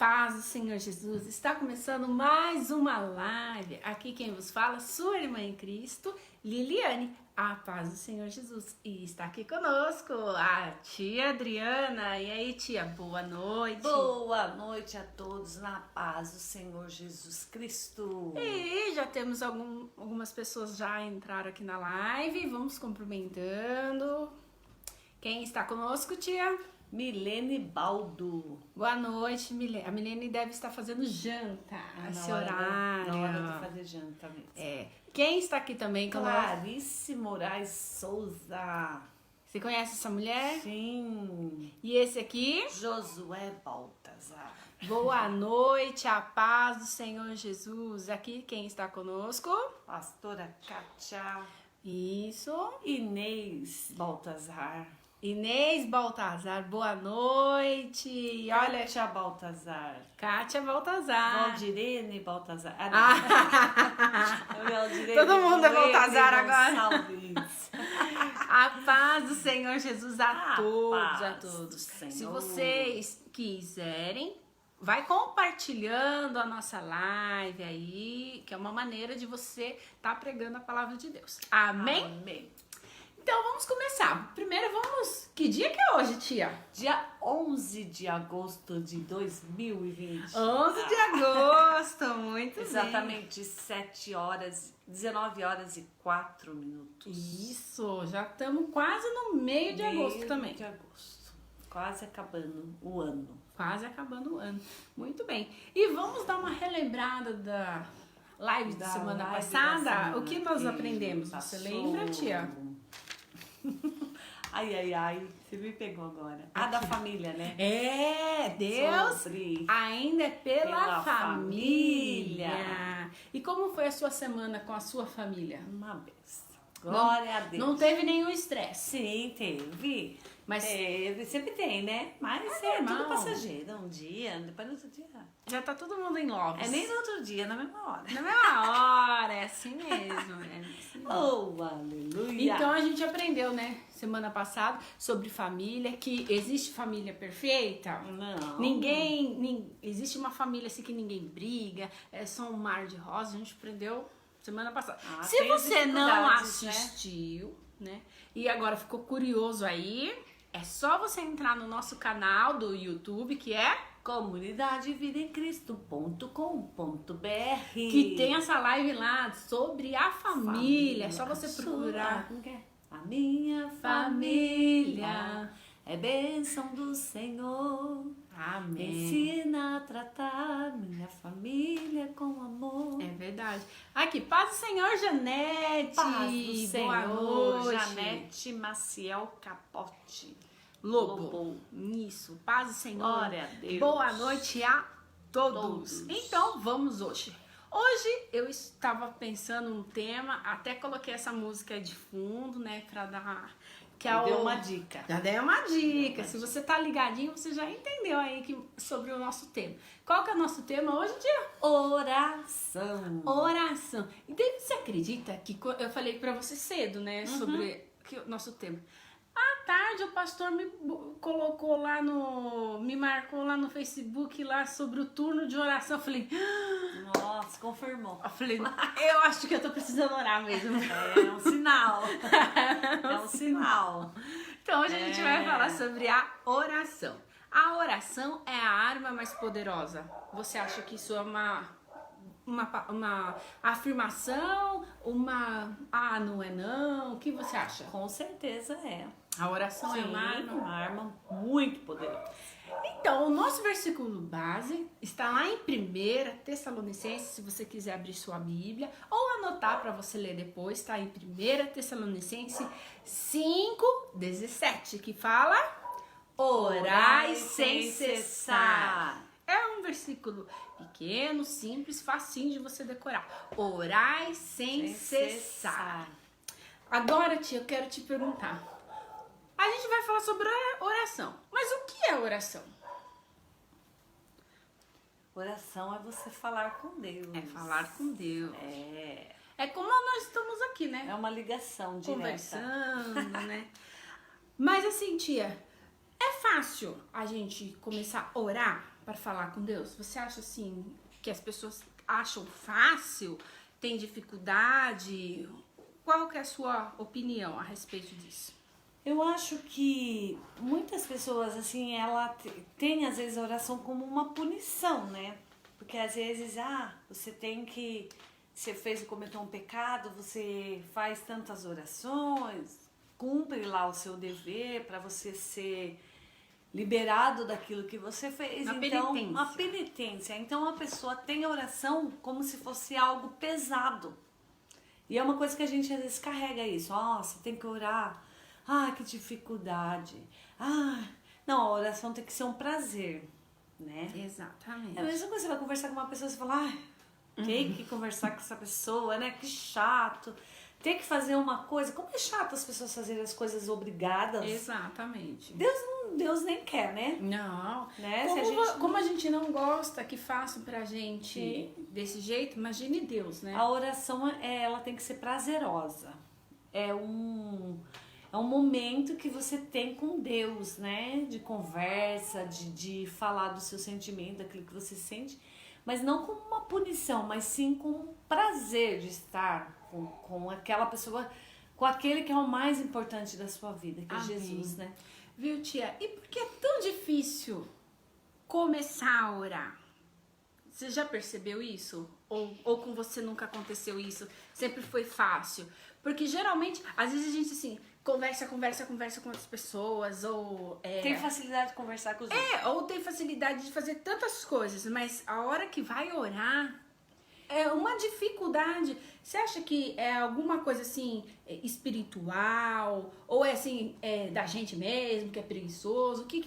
paz do Senhor Jesus, está começando mais uma live. Aqui quem vos fala, sua irmã em Cristo, Liliane, a paz do Senhor Jesus. E está aqui conosco a tia Adriana. E aí, tia, boa noite. Boa noite a todos, na paz do Senhor Jesus Cristo. E já temos algumas pessoas já entraram aqui na live, vamos cumprimentando. Quem está conosco, tia? Milene Baldo. Boa noite, Milene. A Milene deve estar fazendo janta nesse horário. Na hora de fazer janta mesmo. É. Quem está aqui também? Clarice Moraes Souza. Você conhece essa mulher? Sim. E esse aqui? Josué Baltazar. Boa noite, a paz do Senhor Jesus. Aqui quem está conosco? Pastora Kátia. Isso. Inês Baltazar. Inês Baltazar, boa noite. E olha, Kátia Baltazar. Kátia Baltazar. Valdirene Baltazar. Todo mundo é Baltazar agora. Gonçalves. A paz do Senhor Jesus a todos, a paz todos. do Senhor. Se vocês quiserem, vai compartilhando a nossa live aí, que é uma maneira de você estar pregando a palavra de Deus. Amém? Amém. Então vamos começar. Primeiro vamos... Que dia que é hoje, tia? Dia 11 de agosto de 2020. 11 de agosto, muito bem. Exatamente 19 horas e 4 minutos. Isso, já estamos quase no meio de agosto também. De agosto. Quase acabando o ano. Quase acabando o ano. Muito bem. E vamos dar uma relembrada da live da semana passada? O que nós aprendemos? Você lembra, tia? Ai, você me pegou agora. Da família, né? É, Deus Sobre ainda é pela família. família. E como foi a sua semana com a sua família? uma bênção. Glória a Deus. Não teve nenhum estresse. Sim, teve. Mas Teve, sempre tem, né? Mas é tudo normal. passageiro. Um dia, depois no outro dia. Já tá todo mundo em love. É nem no outro dia, na mesma hora. Na mesma hora, é assim mesmo. É assim mesmo. Oh, aleluia. Então a gente aprendeu, né, semana passada, sobre família, que existe família perfeita. Não. Existe uma família assim que ninguém briga, é só um mar de rosas. A gente aprendeu semana passada. Se tem você não dificuldades, assistiu, né, e agora ficou curioso aí, é só você entrar no nosso canal do YouTube, que é comunidadevidaemcristo.com.br, que tem essa live lá sobre a família. É só você procurar. Como que é? A minha família é bênção do Senhor. Amém. Ensina a tratar minha família com amor. É verdade. Aqui, paz do Senhor, Janete. Paz do Senhor. Boa noite. Janete Maciel Capote. Lobo. Isso, paz do Senhor. Glória a Deus. Boa noite a todos. Então, vamos hoje. Hoje eu estava pensando num tema, até coloquei essa música de fundo, né, pra dar... Deu uma dica. Já dei uma dica. Se você tá ligadinho, você já entendeu aí sobre o nosso tema. Qual que é o nosso tema hoje, tia? Oração. Oração. E daí você acredita que eu falei pra você cedo, né, sobre o nosso tema. À tarde o pastor me marcou lá no Facebook lá sobre o turno de oração. Eu falei, Nossa, confirmou. eu acho que eu tô precisando orar mesmo. É um sinal. É um sinal. Então hoje a gente vai falar sobre a oração. A oração é a arma mais poderosa. Você acha que isso é uma afirmação? Não é não? O que você acha? Com certeza é. A oração é uma arma. Uma arma muito poderosa. Então, o nosso versículo base está lá em 1 Tessalonicenses, se você quiser abrir sua Bíblia, ou anotar para você ler depois, tá? Em 1 Tessalonicenses 5:17, que fala: orai sem cessar. É um versículo pequeno, simples, facinho de você decorar. Orai sem cessar. Agora, tia, eu quero te perguntar. A gente vai falar sobre oração. Mas o que é oração? Oração é você falar com Deus. É falar com Deus. É como nós estamos aqui, né? uma ligação direta. Conversando, né? Mas assim, tia, é fácil a gente começar a orar para falar com Deus? Você acha assim que as pessoas acham fácil? Tem dificuldade? Qual que é a sua opinião a respeito disso? Eu acho que muitas pessoas, assim, ela tem às vezes a oração como uma punição, né? Porque às vezes, você tem que, você cometeu um pecado, você faz tantas orações, cumpre lá o seu dever para você ser liberado daquilo que você fez. Uma Então, penitência. uma penitência. Então a pessoa tem a oração como se fosse algo pesado. E é uma coisa que a gente às vezes carrega isso. Você tem que orar. Que dificuldade. Não, a oração tem que ser um prazer, né? Exatamente. É a mesma coisa, você vai conversar com uma pessoa e você fala, tem que conversar com essa pessoa, né? Que chato. Tem que fazer uma coisa. Como é chato as pessoas fazerem as coisas obrigadas. Exatamente. Deus nem quer, né? Não. Né? Como a gente não gosta que façam pra gente desse jeito, imagine Deus, né? A oração, ela tem que ser prazerosa. É um momento que você tem com Deus, né? De conversa, de falar do seu sentimento, daquilo que você sente. Mas não como uma punição, mas sim com um prazer de estar com aquela pessoa, com aquele que é o mais importante da sua vida, que é Jesus, né? Viu, tia? E por que é tão difícil começar a orar? Você já percebeu isso? Ou com você nunca aconteceu isso? Sempre foi fácil? Porque geralmente, às vezes a gente assim, conversa com outras pessoas, ou... Tem facilidade de conversar com os outros. Ou tem facilidade de fazer tantas coisas, mas a hora que vai orar, é uma dificuldade. Você acha que é alguma coisa assim, espiritual? Ou é assim, da gente mesmo, que é preguiçoso? O que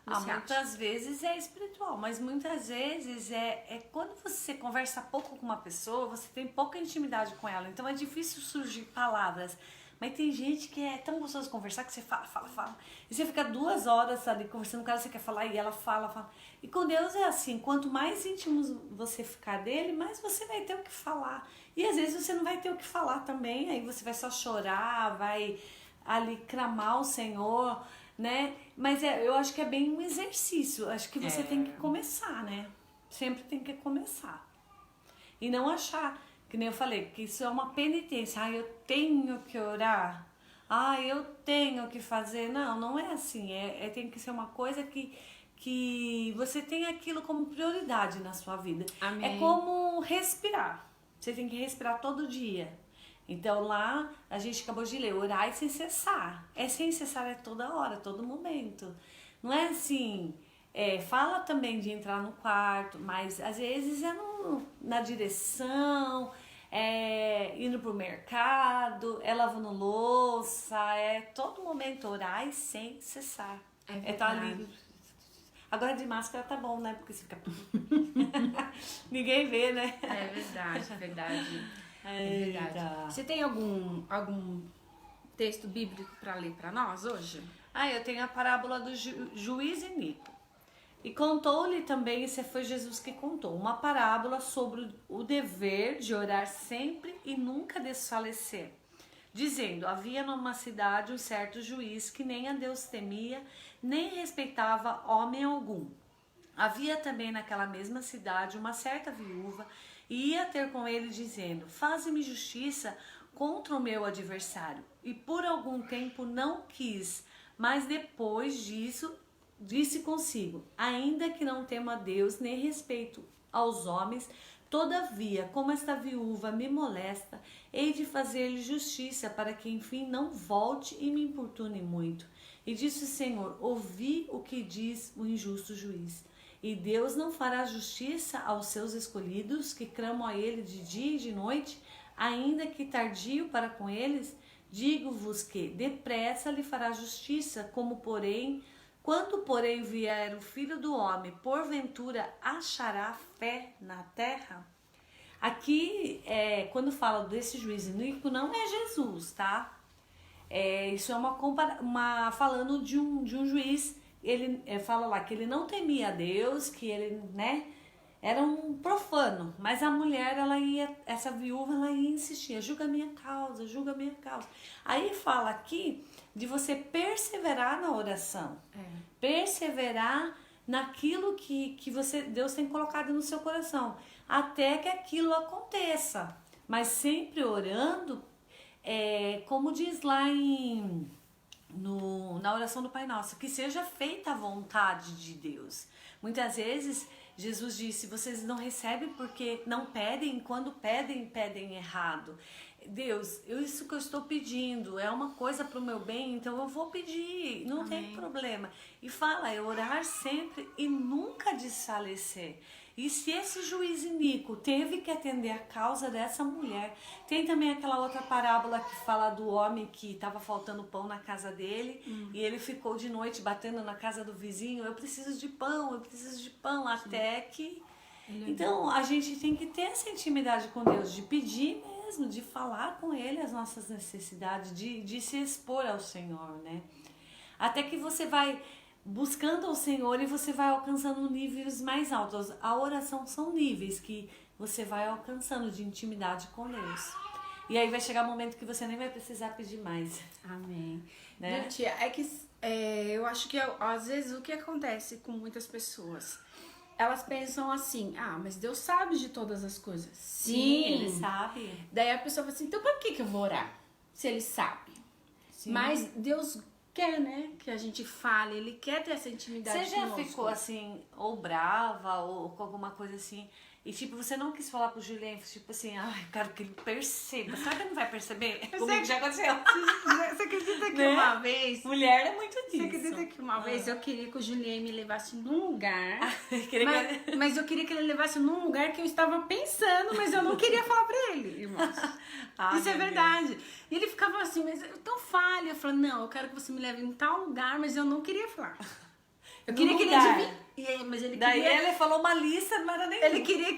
você acha? Muitas vezes é espiritual, mas muitas vezes é quando você conversa pouco com uma pessoa, você tem pouca intimidade com ela, então é difícil surgir palavras. Mas tem gente que é tão gostoso de conversar que você fala. E você fica 2 horas ali conversando com o cara, você quer falar e ela fala. E com Deus é assim, quanto mais íntimo você ficar dele, mais você vai ter o que falar. E às vezes você não vai ter o que falar também, aí você vai só chorar, vai ali clamar o Senhor, né? Mas eu acho que é bem um exercício, acho que você tem que começar, né? Sempre tem que começar. E não achar... Que nem eu falei, que isso é uma penitência. Eu tenho que orar. Eu tenho que fazer. Não é assim. Tem que ser uma coisa que você tem aquilo como prioridade na sua vida. Amém. É como respirar. Você tem que respirar todo dia. Então lá, a gente acabou de ler, orar sem cessar. Sem cessar, é toda hora, todo momento. Não é assim... fala também de entrar no quarto, mas às vezes é na direção, indo pro mercado, lavando louça, todo momento orar e sem cessar. Tá ali. Agora de máscara tá bom, né? Porque você fica... Ninguém vê, né? É verdade. É verdade. Você tem algum texto bíblico para ler para nós hoje? Eu tenho a parábola do juiz Inico. E contou-lhe também, isso foi Jesus que contou, uma parábola sobre o dever de orar sempre e nunca desfalecer. Dizendo, havia numa cidade um certo juiz que nem a Deus temia, nem respeitava homem algum. Havia também naquela mesma cidade uma certa viúva, e ia ter com ele dizendo, faze-me justiça contra o meu adversário. E por algum tempo não quis, mas depois disso disse consigo, ainda que não temo a Deus, nem respeito aos homens, todavia, como esta viúva me molesta, hei de fazer-lhe justiça, para que enfim não volte e me importune muito. E disse o Senhor, ouvi o que diz o injusto juiz. E Deus não fará justiça aos seus escolhidos, que clamam a ele de dia e de noite, ainda que tardio para com eles? Digo-vos que depressa lhe fará justiça, quando porém vier o Filho do Homem, porventura achará fé na terra? Aqui, quando fala desse juiz iníquo, não é Jesus, tá? Isso é falando de um juiz, ele fala lá que ele não temia a Deus, que ele, né? era um profano, mas a mulher, essa viúva, ela ia insistir, julga a minha causa, julga a minha causa. Aí fala aqui de você perseverar na oração, perseverar naquilo que Deus tem colocado no seu coração, até que aquilo aconteça, mas sempre orando, como diz lá na oração do Pai Nosso, que seja feita a vontade de Deus. Muitas vezes Jesus disse, vocês não recebem porque não pedem, quando pedem, pedem errado. Deus, isso que eu estou pedindo é uma coisa para o meu bem, então eu vou pedir, não tem problema. E fala, orar sempre e nunca desfalecer. E se esse juiz iníquo teve que atender a causa dessa mulher, tem também aquela outra parábola que fala do homem que estava faltando pão na casa dele, e ele ficou de noite batendo na casa do vizinho, eu preciso de pão, até que... Então a gente tem que ter essa intimidade com Deus, de pedir mesmo, de falar com Ele as nossas necessidades, de se expor ao Senhor, né? Até que você vai buscando ao Senhor e você vai alcançando níveis mais altos. A oração são níveis que você vai alcançando de intimidade com Deus. E aí vai chegar um momento que você nem vai precisar pedir mais. Amém. Né? Tia, eu acho que às vezes o que acontece com muitas pessoas, elas pensam assim, mas Deus sabe de todas as coisas. Sim, Ele sabe. Daí a pessoa fala assim, então pra que eu vou orar? Se Ele sabe. Sim. Mas Deus quer, né, que a gente fale, Ele quer ter essa intimidade Você já conosco. ficou assim, ou brava, ou com alguma coisa assim, e tipo, você não quis falar pro Julien, tipo assim, quero que ele perceba. Será que ele não vai perceber? Comigo já aconteceu. Você acredita que uma vez... Mulher é muito disso. Você acredita que uma vez eu queria que o Julien me levasse num lugar, Queria mas eu queria que ele levasse num lugar que eu estava pensando, mas eu não queria falar pra ele, irmãos. Isso é verdade. E ele ficava assim, mas então fale. Eu falei, não, eu quero que você me leve em tal lugar, mas eu não queria falar. Eu queria que ele adivinhasse. Mas ele Daí queria... ele falou uma lista, não era nem Eu queria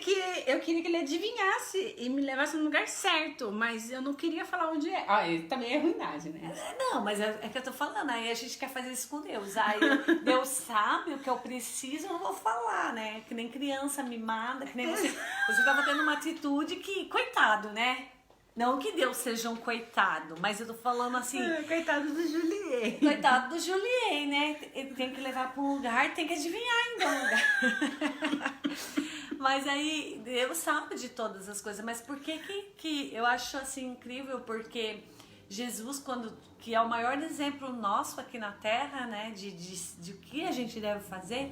que ele adivinhasse e me levasse no lugar certo, mas eu não queria falar onde é. Isso também é ruindade, né? Não, mas é que eu tô falando, aí a gente quer fazer isso com Deus. Aí Deus sabe o que eu preciso, eu não vou falar, né? Que nem criança mimada, que nem você. Você tava tendo uma atitude que, coitado, né? Não que Deus seja um coitado, mas eu tô falando assim... Coitado do Julien. Coitado do Julien, né? Ele tem que levar pra um lugar, tem que adivinhar ainda o lugar. Mas aí, Deus sabe de todas as coisas. Mas por que eu acho assim incrível? Porque Jesus, que é o maior exemplo nosso aqui na Terra, né? De o que a gente deve fazer,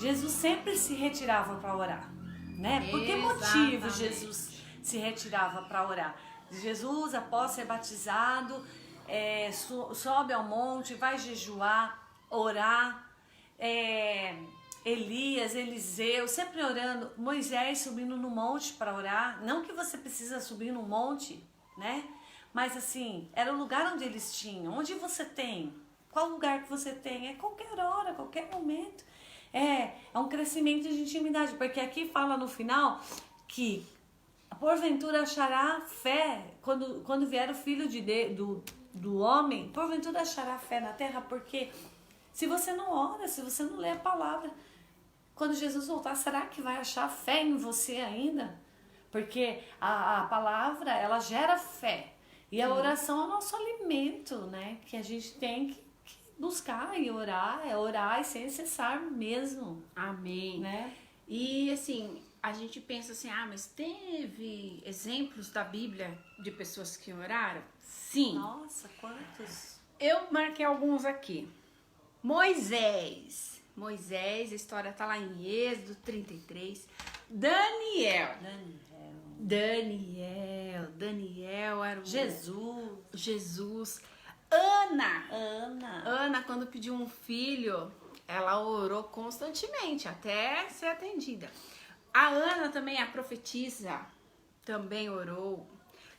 Jesus sempre se retirava para orar, né? Por que motivo Jesus se retirava para orar? Jesus, após ser batizado, sobe ao monte, vai jejuar, orar. Elias, Eliseu, sempre orando. Moisés subindo no monte para orar. Não que você precisa subir no monte, né? Mas assim, era o lugar onde eles tinham. Onde você tem? Qual lugar que você tem? É qualquer hora, qualquer momento. É um crescimento de intimidade. Porque aqui fala no final que porventura achará fé quando vier o Filho do homem, porventura achará fé na terra, porque se você não ora, se você não lê a palavra, quando Jesus voltar, será que vai achar fé em você ainda? Porque a palavra, ela gera fé, e a oração é o nosso alimento, né? Que a gente tem que buscar e orar, orar e sem cessar mesmo. Amém. Né? E assim... A gente pensa assim, mas teve exemplos da Bíblia de pessoas que oraram? Sim. Nossa, quantos? Eu marquei alguns aqui. Moisés, a história tá lá em Êxodo 33. Daniel era o... Jesus. Ana, quando pediu um filho, ela orou constantemente até ser atendida. A Ana também, a profetisa, também orou.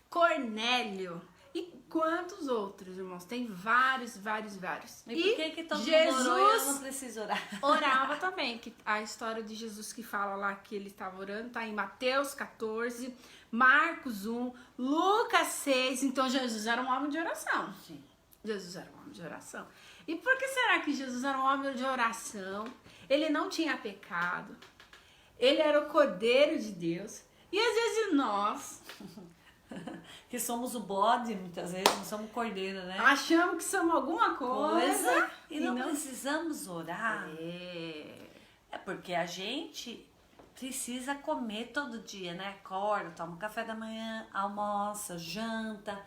Cornélio e quantos outros, irmãos? Tem vários. E por que todo mundo orou e eu não preciso orar? Orava também, que a história de Jesus que fala lá que ele estava orando, tá em Mateus 14, Marcos 1, Lucas 6. Então Jesus era um homem de oração. Sim. Jesus era um homem de oração. E por que será que Jesus era um homem de oração? Ele não tinha pecado. Ele era o Cordeiro de Deus. E às vezes nós Que somos o bode, muitas vezes, não somos cordeiro, né? achamos que somos alguma coisa E não precisamos orar. É. É porque a gente precisa comer todo dia, né? Acorda, toma café da manhã, almoça, janta,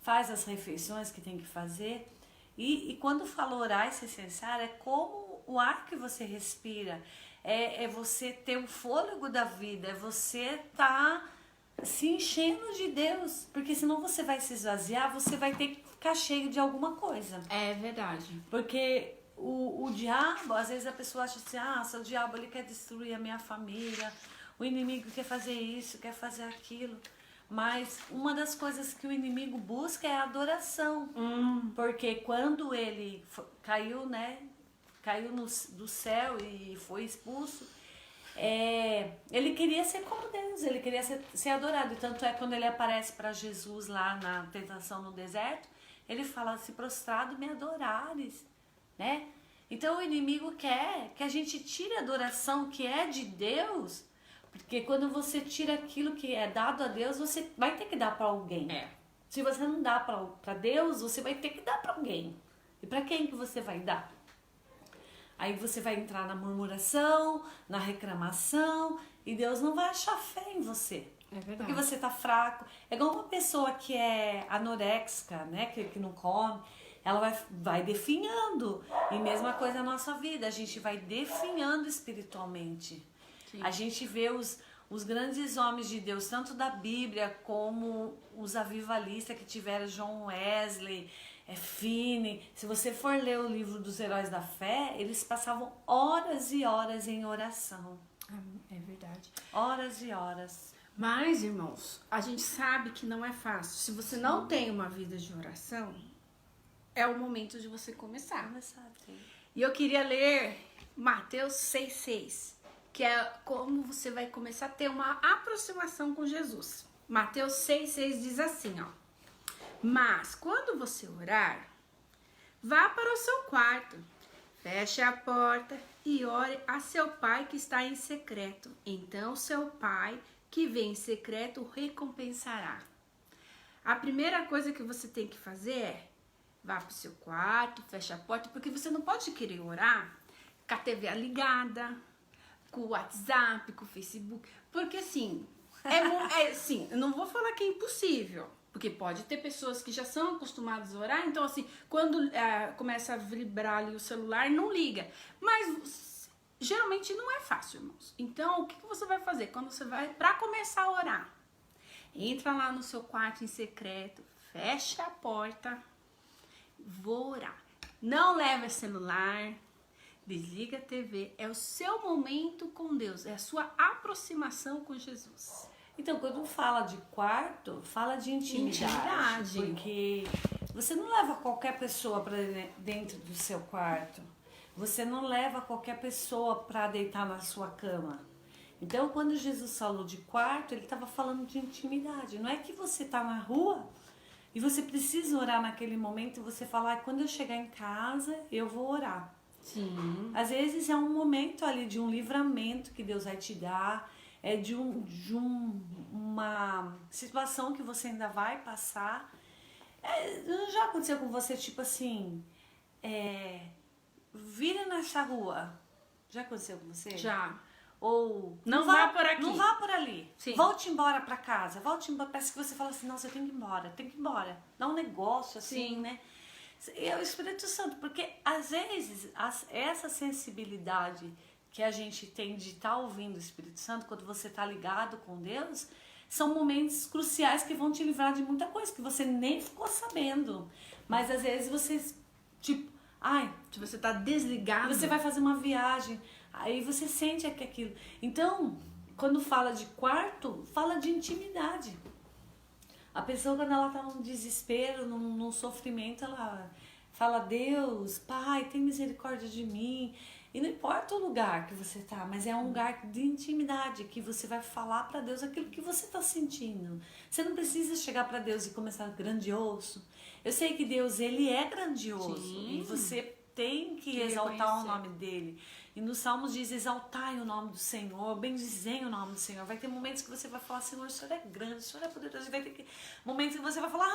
faz as refeições que tem que fazer. E quando fala orar e se cessar, é como o ar que você respira. É você ter o fôlego da vida, é você estar se enchendo de Deus. Porque senão você vai se esvaziar, você vai ter que ficar cheio de alguma coisa. É verdade. Porque o diabo, às vezes a pessoa acha assim, o diabo ele quer destruir a minha família, o inimigo quer fazer isso, quer fazer aquilo. Mas uma das coisas que o inimigo busca é a adoração. Porque quando ele caiu, né? Caiu do céu e foi expulso, ele queria ser como Deus, ele queria ser adorado. E tanto é quando ele aparece para Jesus lá na tentação no deserto, ele fala, se prostrado me adorares, né? Então o inimigo quer que a gente tire a adoração que é de Deus, porque quando você tira aquilo que é dado a Deus, você vai ter que dar para alguém. Se você não dá para Deus, você vai ter que dar para alguém. E para quem que você vai dar? Aí você vai entrar na murmuração, na reclamação, e Deus não vai achar fé em você. É verdade. Porque você tá fraco. É igual uma pessoa que é anoréxica, né? Que não come. Ela vai definhando. E mesma coisa na nossa vida. A gente vai definhando espiritualmente. Sim. A gente vê os grandes homens de Deus, tanto da Bíblia como os avivalistas que tiveram, John Wesley, Finney. Se você for ler o livro dos Heróis da Fé, eles passavam horas e horas em oração. É verdade. Horas e horas. Mas, irmãos, a gente sabe que não é fácil. Se você não tem uma vida de oração, é o momento de você começar. E eu queria ler Mateus 6,6, que é como você vai começar a ter uma aproximação com Jesus. Mateus 6,6 diz assim, ó. Mas quando você orar, vá para o seu quarto, feche a porta e ore a seu pai que está em secreto. Então seu pai que vem em secreto recompensará. A primeira coisa que você tem que fazer é vá para o seu quarto, feche a porta, porque você não pode querer orar com a TV ligada, com o WhatsApp, com o Facebook, porque assim, assim, eu não vou falar que é impossível, porque pode ter pessoas que já são acostumadas a orar, então assim, quando começa a vibrar ali o celular, não liga. Mas geralmente não é fácil, irmãos. Então, o que você vai fazer? Quando você vai, para começar a orar, entra lá no seu quarto em secreto, fecha a porta, vou orar. Não leve celular, desliga a TV, é o seu momento com Deus, é a sua aproximação com Jesus. Então, quando fala de quarto, fala de intimidade. Porque você não leva qualquer pessoa para dentro do seu quarto. Você não leva qualquer pessoa para deitar na sua cama. Então, quando Jesus falou de quarto, ele estava falando de intimidade. Não é que você está na rua e você precisa orar naquele momento e você falar, quando eu chegar em casa, eu vou orar. Sim. Às vezes é um momento ali de um livramento que Deus vai te dar, é de uma situação que você ainda vai passar. Já aconteceu com você, tipo assim, vira nessa rua. Já aconteceu com você? Já. Ou não vá por aqui. Não vá por ali. Sim. Volte embora pra casa. Volte embora. Parece que você fala assim, nossa, eu tenho que ir embora. Tenho que ir embora. Dá um negócio assim, Sim. né? E é o Espírito Santo. Porque às vezes essa sensibilidade que a gente tem de estar ouvindo o Espírito Santo, quando você está ligado com Deus, são momentos cruciais que vão te livrar de muita coisa que você nem ficou sabendo. Mas às vezes você, tipo, você está desligado. Você vai fazer uma viagem, aí você sente aquilo. Então, quando fala de quarto, fala de intimidade. A pessoa, quando ela está num desespero, num sofrimento, ela fala, Deus, Pai, tem misericórdia de mim. E não importa o lugar que você tá, mas é um lugar de intimidade, que você vai falar para Deus aquilo que você tá sentindo. Você não precisa chegar para Deus e começar grandioso. Eu sei que Deus, ele é grandioso. Sim. E você tem que exaltar o nome dele. E nos Salmos diz, exaltai o nome do Senhor, bendizei o nome do Senhor. Vai ter momentos que você vai falar, Senhor, o Senhor é grande, o Senhor é poderoso. E vai ter momentos que você vai falar,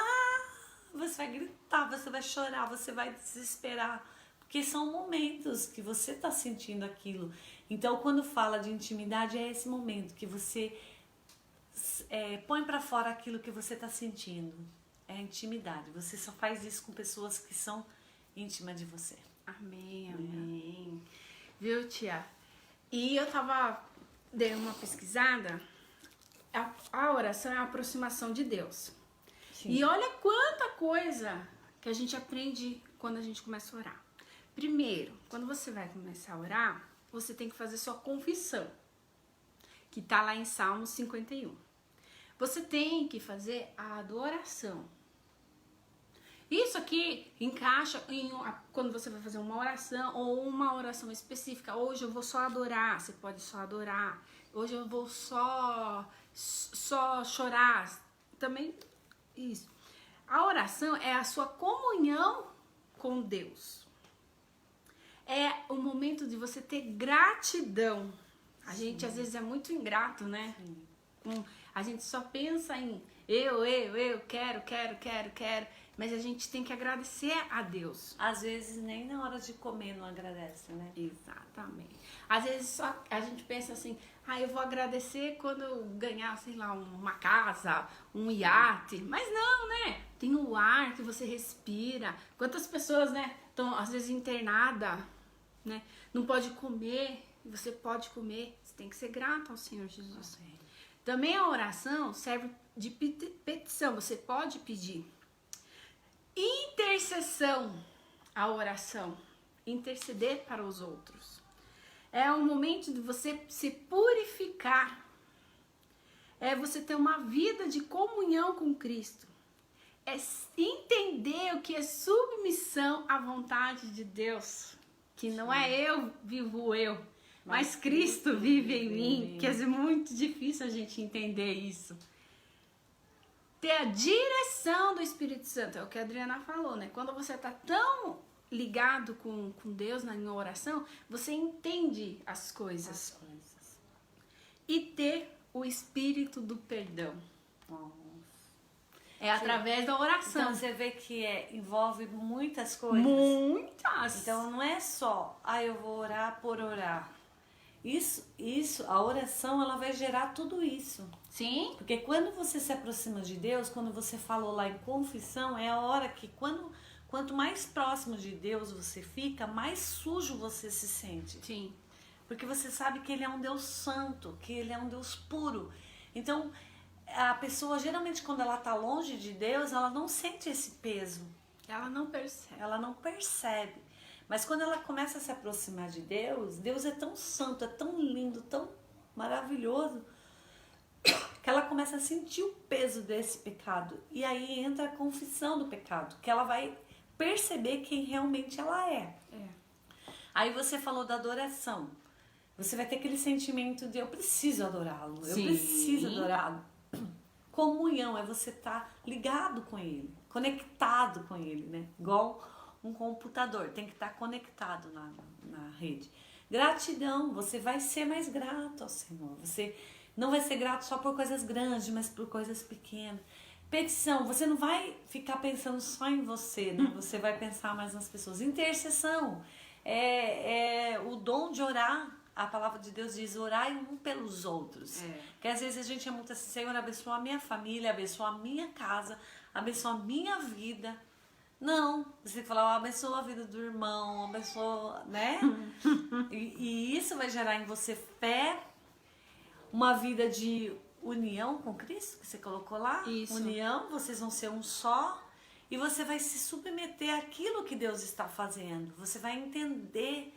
você vai gritar, você vai chorar, você vai desesperar. Porque são momentos que você está sentindo aquilo. Então, quando fala de intimidade, é esse momento que você põe para fora aquilo que você está sentindo. É a intimidade. Você só faz isso com pessoas que são íntimas de você. Amém, amém. Viu, tia? E eu dei uma pesquisada. A oração é a aproximação de Deus. Sim. E olha quanta coisa que a gente aprende quando a gente começa a orar. Primeiro, quando você vai começar a orar, você tem que fazer sua confissão, que tá lá em Salmos 51. Você tem que fazer a adoração. Isso aqui encaixa quando você vai fazer uma oração ou uma oração específica. Hoje eu vou só adorar, você pode só adorar. Hoje eu vou só chorar, também isso. A oração é a sua comunhão com Deus. É o momento de você ter gratidão. A gente às vezes é muito ingrato, né? A gente só pensa em eu, quero. Mas a gente tem que agradecer a Deus. Às vezes nem na hora de comer não agradece, né? Exatamente. Às vezes só a gente pensa assim, eu vou agradecer quando eu ganhar, sei lá, uma casa, um iate. Mas não, né? Tem o ar que você respira. Quantas pessoas, né, estão às vezes internadas, né? Não pode comer, você pode comer. Você tem que ser grato ao Senhor Jesus. Também a oração serve de petição, você pode pedir. Intercessão, a oração, interceder para os outros. É um momento de você se purificar. É você ter uma vida de comunhão com Cristo. É entender o que é submissão à vontade de Deus. Que não é eu vivo eu, mas Cristo vive em mim. Que é muito difícil a gente entender isso. Ter a direção do Espírito Santo, é o que a Adriana falou, né? Quando você tá tão ligado com Deus na oração, você entende as coisas. E ter o Espírito do perdão. É através da oração. Então você vê que envolve muitas coisas. Muitas! Então não é só, eu vou orar por orar. A oração, ela vai gerar tudo isso. Sim. Porque quando você se aproxima de Deus, quando você falou lá em confissão, é a hora que quanto mais próximo de Deus você fica, mais sujo você se sente. Sim. Porque você sabe que Ele é um Deus santo, que Ele é um Deus puro. Então, a pessoa, geralmente, quando ela está longe de Deus, ela não sente esse peso. Ela não percebe. Ela não percebe. Mas quando ela começa a se aproximar de Deus, Deus é tão santo, é tão lindo, tão maravilhoso, que ela começa a sentir o peso desse pecado. E aí entra a confissão do pecado, que ela vai perceber quem realmente ela é. Aí você falou da adoração. Você vai ter aquele sentimento de eu preciso adorá-lo, eu preciso adorá-lo. Comunhão é você estar ligado com Ele, conectado com Ele, né? Igual um computador, tem que estar conectado na rede. Gratidão, você vai ser mais grato ao Senhor. Você não vai ser grato só por coisas grandes, mas por coisas pequenas. Petição, você não vai ficar pensando só em você, né? Você vai pensar mais nas pessoas. Intercessão, é o dom de orar. A palavra de Deus diz, orai um pelos outros. Porque às vezes a gente é muito assim, Senhor, abençoa a minha família, abençoa a minha casa, abençoa a minha vida. Não, você tem que falar, abençoa a vida do irmão, abençoa, né? E isso vai gerar em você fé, uma vida de união com Cristo, que você colocou lá. Isso. União, vocês vão ser um só. E você vai se submeter àquilo que Deus está fazendo. Você vai entender,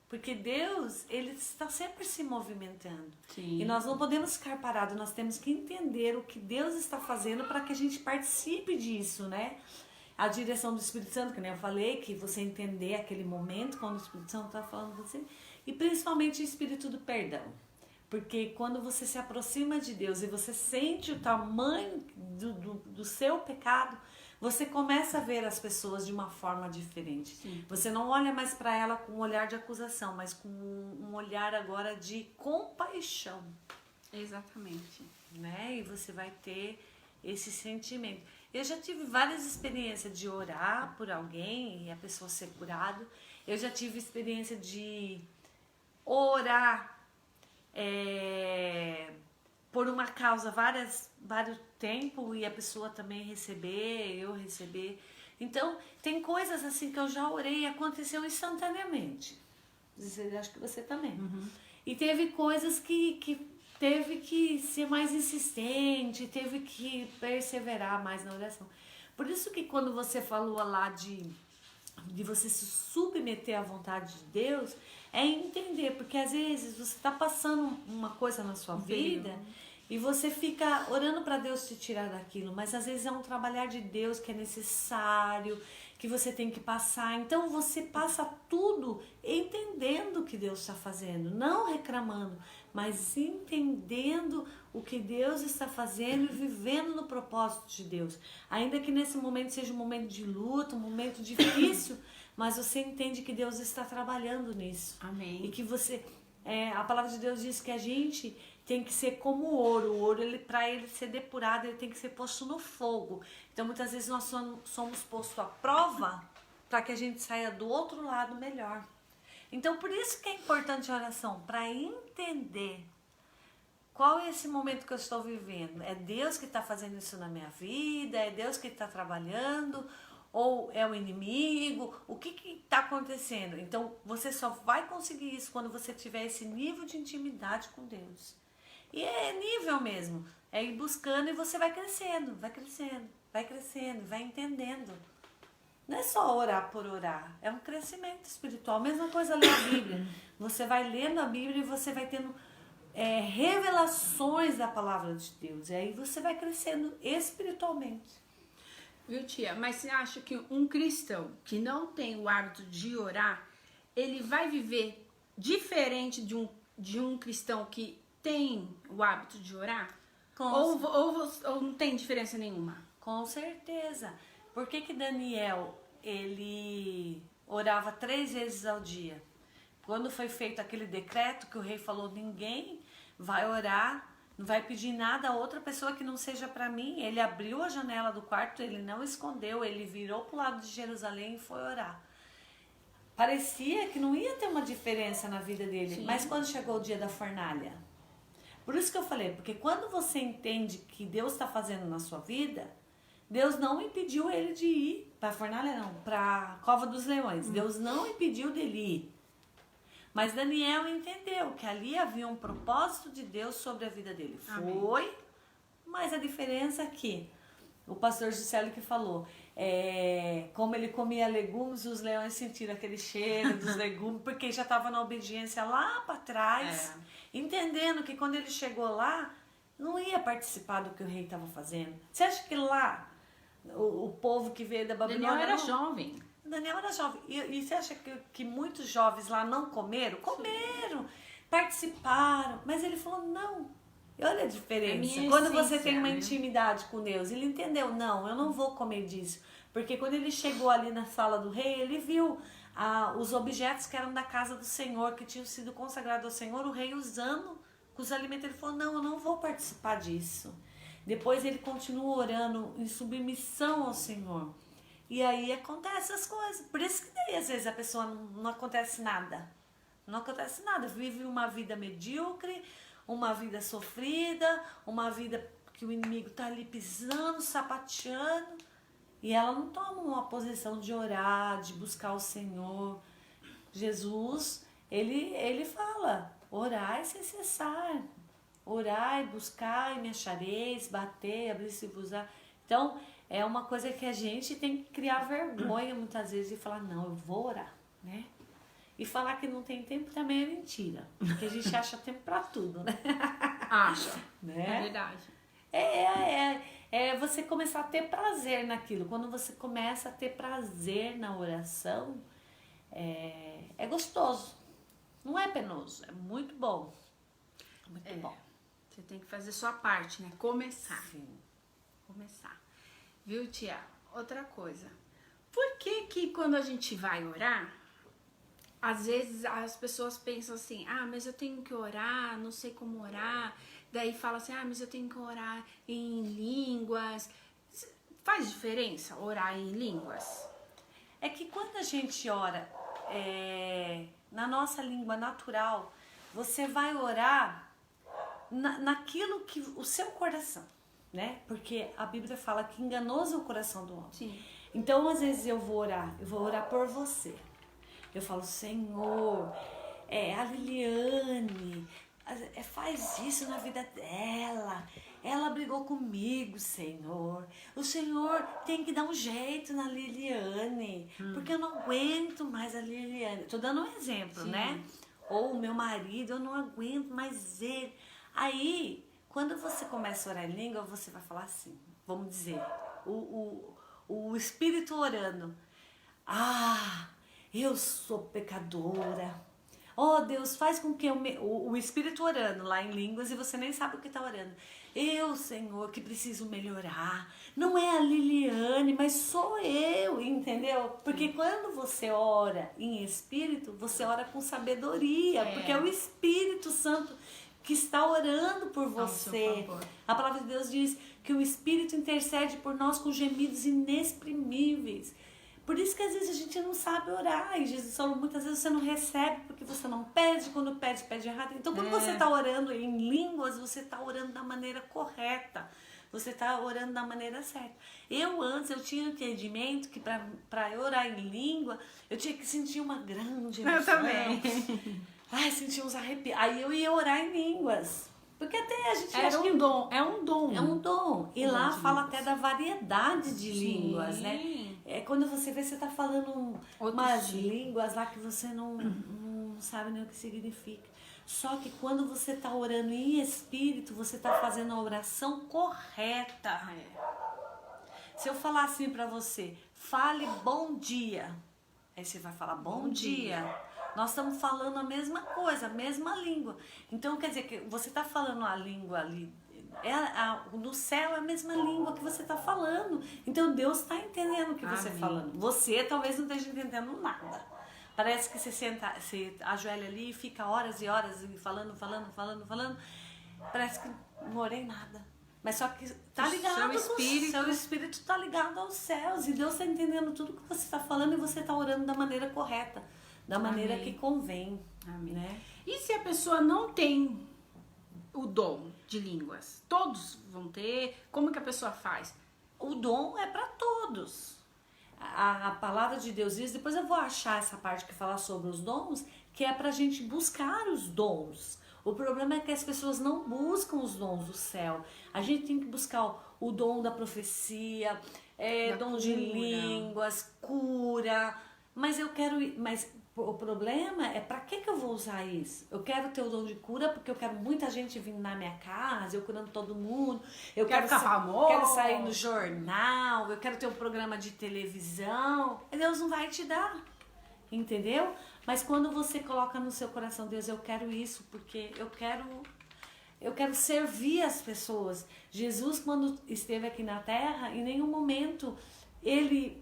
porque Deus, Ele está sempre se movimentando. Sim. E nós não podemos ficar parados, nós temos que entender o que Deus está fazendo para que a gente participe disso, né? A direção do Espírito Santo, que nem eu falei, que você entender aquele momento quando o Espírito Santo está falando com você, e principalmente o Espírito do perdão. Porque quando você se aproxima de Deus e você sente o tamanho do seu pecado, você começa a ver as pessoas de uma forma diferente. Sim. Você não olha mais para ela com um olhar de acusação, mas com um olhar agora de compaixão, Exatamente. né? E você vai ter esse sentimento. Eu já tive várias experiências de orar por alguém e a pessoa ser curada. Eu já tive experiência de orar por uma causa vários tempo e a pessoa também receber, eu receber. Então, tem coisas assim que eu já orei e aconteceu instantaneamente. Acho que você também. E teve coisas que teve que ser mais insistente, teve que perseverar mais na oração. Por isso que quando você falou lá de você se submeter à vontade de Deus, é entender, porque às vezes você está passando uma coisa na sua vida e você fica orando para Deus te tirar daquilo, mas às vezes é um trabalhar de Deus que é necessário, que você tem que passar. Então você passa tudo entendendo o que Deus está fazendo, não reclamando, mas entendendo o que Deus está fazendo e vivendo no propósito de Deus. Ainda que nesse momento seja um momento de luta, um momento difícil, mas você entende que Deus está trabalhando nisso. Amém. E que você... a palavra de Deus diz que a gente tem que ser como o ouro. O ouro, para ele ser depurado, ele tem que ser posto no fogo. Então, muitas vezes nós somos postos à prova para que a gente saia do outro lado melhor. Então, por isso que é importante a oração, para entender qual é esse momento que eu estou vivendo. É Deus que está fazendo isso na minha vida? É Deus que está trabalhando? Ou é o inimigo? O que está acontecendo? Então, você só vai conseguir isso quando você tiver esse nível de intimidade com Deus. E é nível mesmo. É ir buscando e você vai crescendo, vai crescendo, vai crescendo, vai entendendo. Não é só orar por orar, é um crescimento espiritual. Mesma coisa ler a Bíblia. Você vai lendo a Bíblia e você vai tendo revelações da palavra de Deus. E aí você vai crescendo espiritualmente. Viu, tia? Mas você acha que um cristão que não tem o hábito de orar, ele vai viver diferente de um cristão que tem o hábito de orar? Ou não tem diferença nenhuma? Com certeza. Por que Daniel, ele orava 3 vezes ao dia? Quando foi feito aquele decreto que o rei falou, ninguém vai orar, não vai pedir nada a outra pessoa que não seja para mim. Ele abriu a janela do quarto, ele não escondeu, ele virou para o lado de Jerusalém e foi orar. Parecia que não ia ter uma diferença na vida dele. Sim. Mas quando chegou o dia da fornalha? Por isso que eu falei, porque quando você entende que Deus está fazendo na sua vida, Deus não impediu ele de ir para a fornalha, não, para a cova dos leões. Deus não impediu dele ir. Mas Daniel entendeu que ali havia um propósito de Deus sobre a vida dele. Amém. Foi, mas a diferença é que o pastor Juscelio que falou, como ele comia legumes, os leões sentiram aquele cheiro dos legumes, porque já estava na obediência lá para trás, entendendo que quando ele chegou lá, não ia participar do que o rei estava fazendo. Você acha que lá, o povo que veio da Babilônia... Daniel era jovem. Daniel era jovem. E você acha que muitos jovens lá não comeram? Comeram, participaram. Mas ele falou, não. E olha a diferença. Quando você tem uma intimidade com Deus, ele entendeu, não, eu não vou comer disso. Porque quando ele chegou ali na sala do rei, ele viu os objetos que eram da casa do Senhor, que tinham sido consagrados ao Senhor, o rei usando os alimentos. Ele falou, não, eu não vou participar disso. Depois ele continua orando em submissão ao Senhor. E aí acontecem as coisas. Por isso que daí às vezes a pessoa não acontece nada. Não acontece nada. Vive uma vida medíocre, uma vida sofrida, uma vida que o inimigo está ali pisando, sapateando. E ela não toma uma posição de orar, de buscar o Senhor. Jesus, ele fala, orai sem cessar. Orai, buscai, me achareis, batei, abri-se-vos-á. Então, é uma coisa que a gente tem que criar vergonha muitas vezes e falar, não, eu vou orar, né? E falar que não tem tempo também é mentira, porque a gente acha tempo pra tudo, né? Acha, né? É verdade. É você começar a ter prazer naquilo. Quando você começa a ter prazer na oração, é gostoso, não é penoso, é muito bom. Muito bom. Você tem que fazer sua parte, né? Começar. Sim. Começar. Viu, tia? outra coisa. Por que quando a gente vai orar, às vezes as pessoas pensam assim, mas eu tenho que orar, não sei como orar. Daí fala assim, mas eu tenho que orar em línguas. Faz diferença orar em línguas? É que quando a gente ora na nossa língua natural, você vai orar naquilo que o seu coração, né? Porque a Bíblia fala que enganoso é o coração do homem. Sim. Então, às vezes eu vou orar por você. Eu falo, Senhor, a Liliane, faz isso na vida dela. Ela brigou comigo, Senhor. O Senhor tem que dar um jeito na Liliane, porque eu não aguento mais a Liliane. Tô dando um exemplo, Sim. né? Ou o meu marido, eu não aguento mais ele. Aí, quando você começa a orar em língua, você vai falar assim, vamos dizer, o Espírito orando. Eu sou pecadora. Oh, Deus, faz com que o Espírito orando lá em línguas e você nem sabe o que está orando. Eu, Senhor, que preciso melhorar. Não é a Liliane, mas sou eu, entendeu? Porque quando você ora em espírito, você ora com sabedoria. Porque é o Espírito Santo que está orando por você. A palavra de Deus diz que o Espírito intercede por nós com gemidos inexprimíveis. Por isso que às vezes a gente não sabe orar. E Jesus falou, muitas vezes você não recebe porque você não pede. Quando pede, pede errado. Então quando você está orando em línguas, você está orando da maneira correta. Você está orando da maneira certa. Antes eu tinha entendimento que para eu orar em língua, eu tinha que sentir uma grande emoção. Eu também. Sentia uns arrepios. Aí eu ia orar em línguas. Porque até a gente acha que dom. É um dom. É um dom. E lá fala até da variedade de línguas, né? Quando você vê, você tá falando umas línguas lá que você não sabe nem o que significa. Só que quando você tá orando em espírito, você tá fazendo a oração correta. Se eu falar assim pra você, fale bom dia. Aí você vai falar bom dia. Nós estamos falando a mesma coisa, a mesma língua. Então, quer dizer que você está falando a língua ali, no céu é a mesma língua que você está falando. Então, Deus está entendendo o que você está falando. Você talvez não esteja entendendo nada. Parece que você ajoelha ali e fica horas e horas falando. Parece que não orei nada. Mas só que está ligado, seu espírito está ligado aos céus. E Deus está entendendo tudo que você está falando e você está orando da maneira correta. Da maneira que convém. Amém. Né? E se a pessoa não tem o dom de línguas? Todos vão ter? Como que a pessoa faz? O dom é para todos. A palavra de Deus diz, depois eu vou achar essa parte que fala sobre os dons, que é pra gente buscar os dons. O problema é que as pessoas não buscam os dons do céu. A gente tem que buscar o dom da profecia, dom de línguas, cura. Mas o problema é pra que eu vou usar isso? Eu quero ter o dom de cura porque eu quero muita gente vindo na minha casa, eu curando todo mundo. Eu quero ficar famoso. Quero sair no jornal, eu quero ter um programa de televisão. Deus não vai te dar, entendeu? Mas quando você coloca no seu coração, Deus, eu quero isso porque eu quero servir as pessoas. Jesus, quando esteve aqui na terra, em nenhum momento ele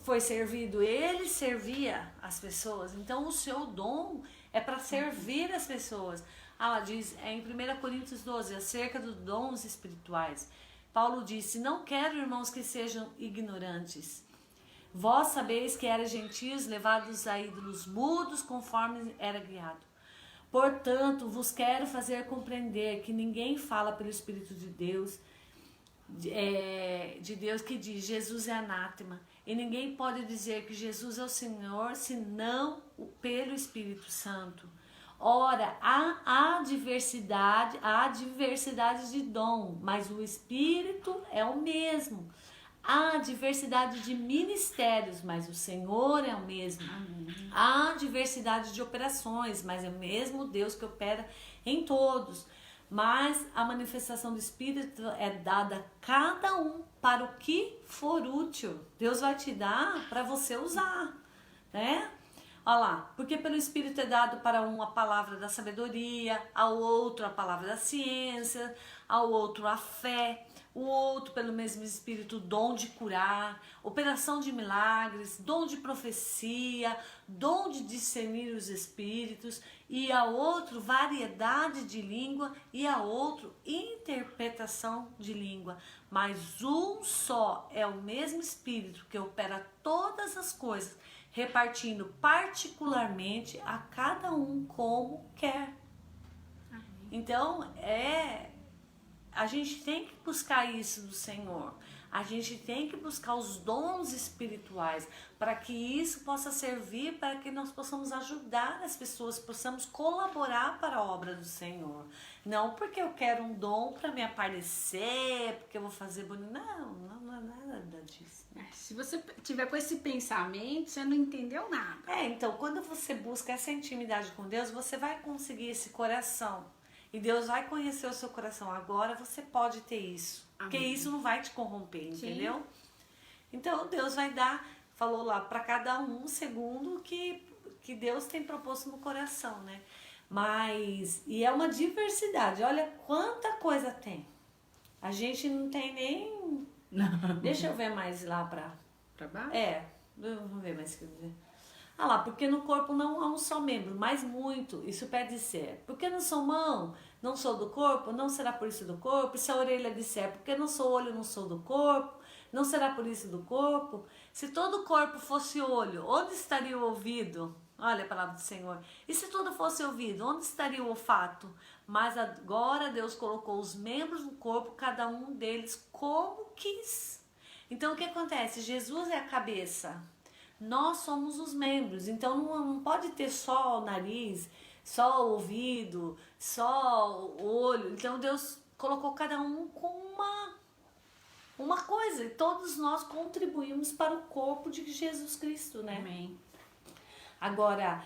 foi servido, ele servia as pessoas. Então o seu dom é para servir as pessoas. Ela diz em 1 Coríntios 12, acerca dos dons espirituais, Paulo disse, não quero, irmãos, que sejam ignorantes. Vós sabeis que eram gentios levados a ídolos mudos, conforme era guiado. Portanto, vos quero fazer compreender que ninguém fala pelo Espírito de Deus, que diz Jesus é anátema, e ninguém pode dizer que Jesus é o Senhor senão pelo Espírito Santo. Ora, há diversidade de dom, mas o Espírito é o mesmo. Há diversidade de ministérios, mas o Senhor é o mesmo. Amém. Há diversidade de operações, mas é o mesmo Deus que opera em todos. Mas a manifestação do Espírito é dada a cada um para o que for útil. Deus vai te dar para você usar, né? Olha lá, porque pelo Espírito é dado para um a palavra da sabedoria, ao outro a palavra da ciência, ao outro a fé, o outro pelo mesmo Espírito o dom de curar, operação de milagres, dom de profecia, dom de discernir os espíritos, e a outro variedade de língua, e a outro interpretação de língua. Mas um só é o mesmo Espírito que opera todas as coisas, repartindo particularmente a cada um como quer. Então, a gente tem que buscar isso do Senhor. A gente tem que buscar os dons espirituais para que isso possa servir, para que nós possamos ajudar as pessoas, possamos colaborar para a obra do Senhor. Não porque eu quero um dom para me aparecer, porque eu vou fazer bonito. Não é nada disso. Se você tiver com esse pensamento, você não entendeu nada. Então, quando você busca essa intimidade com Deus, você vai conseguir esse coração. E Deus vai conhecer o seu coração. Agora você pode ter isso. Amém. Porque isso não vai te corromper, entendeu? Sim. Então Deus vai dar, falou lá, para cada um segundo o que Deus tem proposto no coração, né? E é uma diversidade. Olha quanta coisa tem. A gente não tem nem... Deixa eu ver mais lá para baixo. Vamos ver mais o que eu dizer. Lá, porque no corpo não há um só membro, mas muito, isso pede ser. Porque não sou mão, não sou do corpo, não será por isso do corpo. Se a orelha disser, porque não sou olho, não sou do corpo, não será por isso do corpo. Se todo o corpo fosse olho, onde estaria o ouvido? Olha a palavra do Senhor. E se tudo fosse ouvido, onde estaria o olfato? Mas agora Deus colocou os membros no corpo, cada um deles como quis. Então o que acontece? Jesus é a cabeça. Nós somos os membros, então não pode ter só o nariz, só o ouvido, só o olho. Então Deus colocou cada um com uma coisa, e todos nós contribuímos para o corpo de Jesus Cristo, né? Amém. Agora,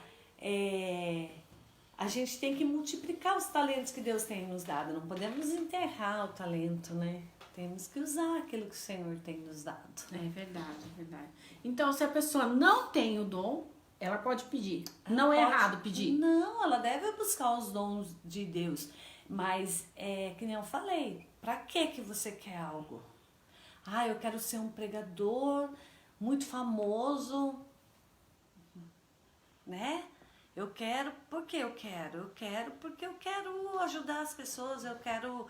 a gente tem que multiplicar os talentos que Deus tem nos dado, não podemos enterrar o talento, né? Temos que usar aquilo que o Senhor tem nos dado. É verdade, é verdade. Então, se a pessoa não tem o dom, ela pode pedir. Não é errado pedir. Não, ela deve buscar os dons de Deus. Mas, que nem eu falei, pra que você quer algo? Eu quero ser um pregador muito famoso, né? Eu quero, por que eu quero? Eu quero porque eu quero ajudar as pessoas, eu quero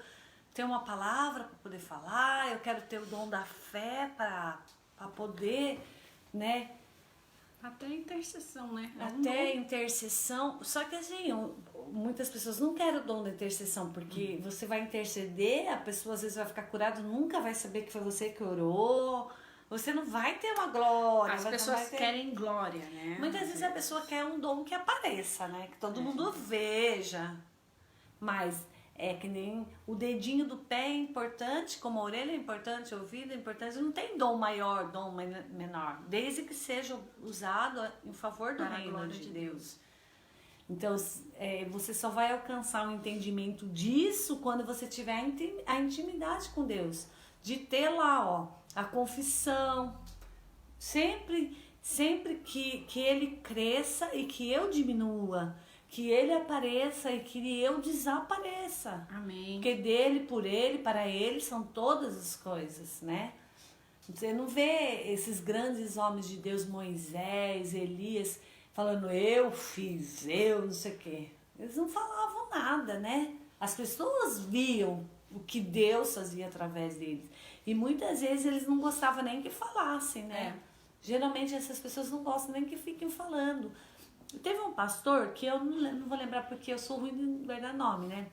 ter uma palavra para poder falar, eu quero ter o dom da fé para poder, né? Até intercessão, né? Até intercessão. Só que assim, muitas pessoas não querem o dom da intercessão, porque você vai interceder, a pessoa às vezes vai ficar curada, nunca vai saber que foi você que orou. Você não vai ter uma glória. As pessoas querem glória, né? Muitas vezes a pessoa quer um dom que apareça, né? Que todo mundo veja. Mas que nem o dedinho do pé é importante, como a orelha é importante, o ouvido é importante. Não tem dom maior, dom menor. Desde que seja usado em favor do reino de Deus. Então, você só vai alcançar o entendimento disso quando você tiver a intimidade com Deus. De ter lá, a confissão. Sempre que ele cresça e que eu diminua. Que ele apareça e que eu desapareça. Amém. Porque dele, por ele, para ele, são todas as coisas, né? Você não vê esses grandes homens de Deus, Moisés, Elias, falando eu fiz, eu não sei o quê. Eles não falavam nada, né? As pessoas viam o que Deus fazia através deles. E muitas vezes eles não gostavam nem que falassem, né? Geralmente essas pessoas não gostam nem que fiquem falando. Teve um pastor, que eu não vou lembrar porque eu sou ruim de guardar nome, né?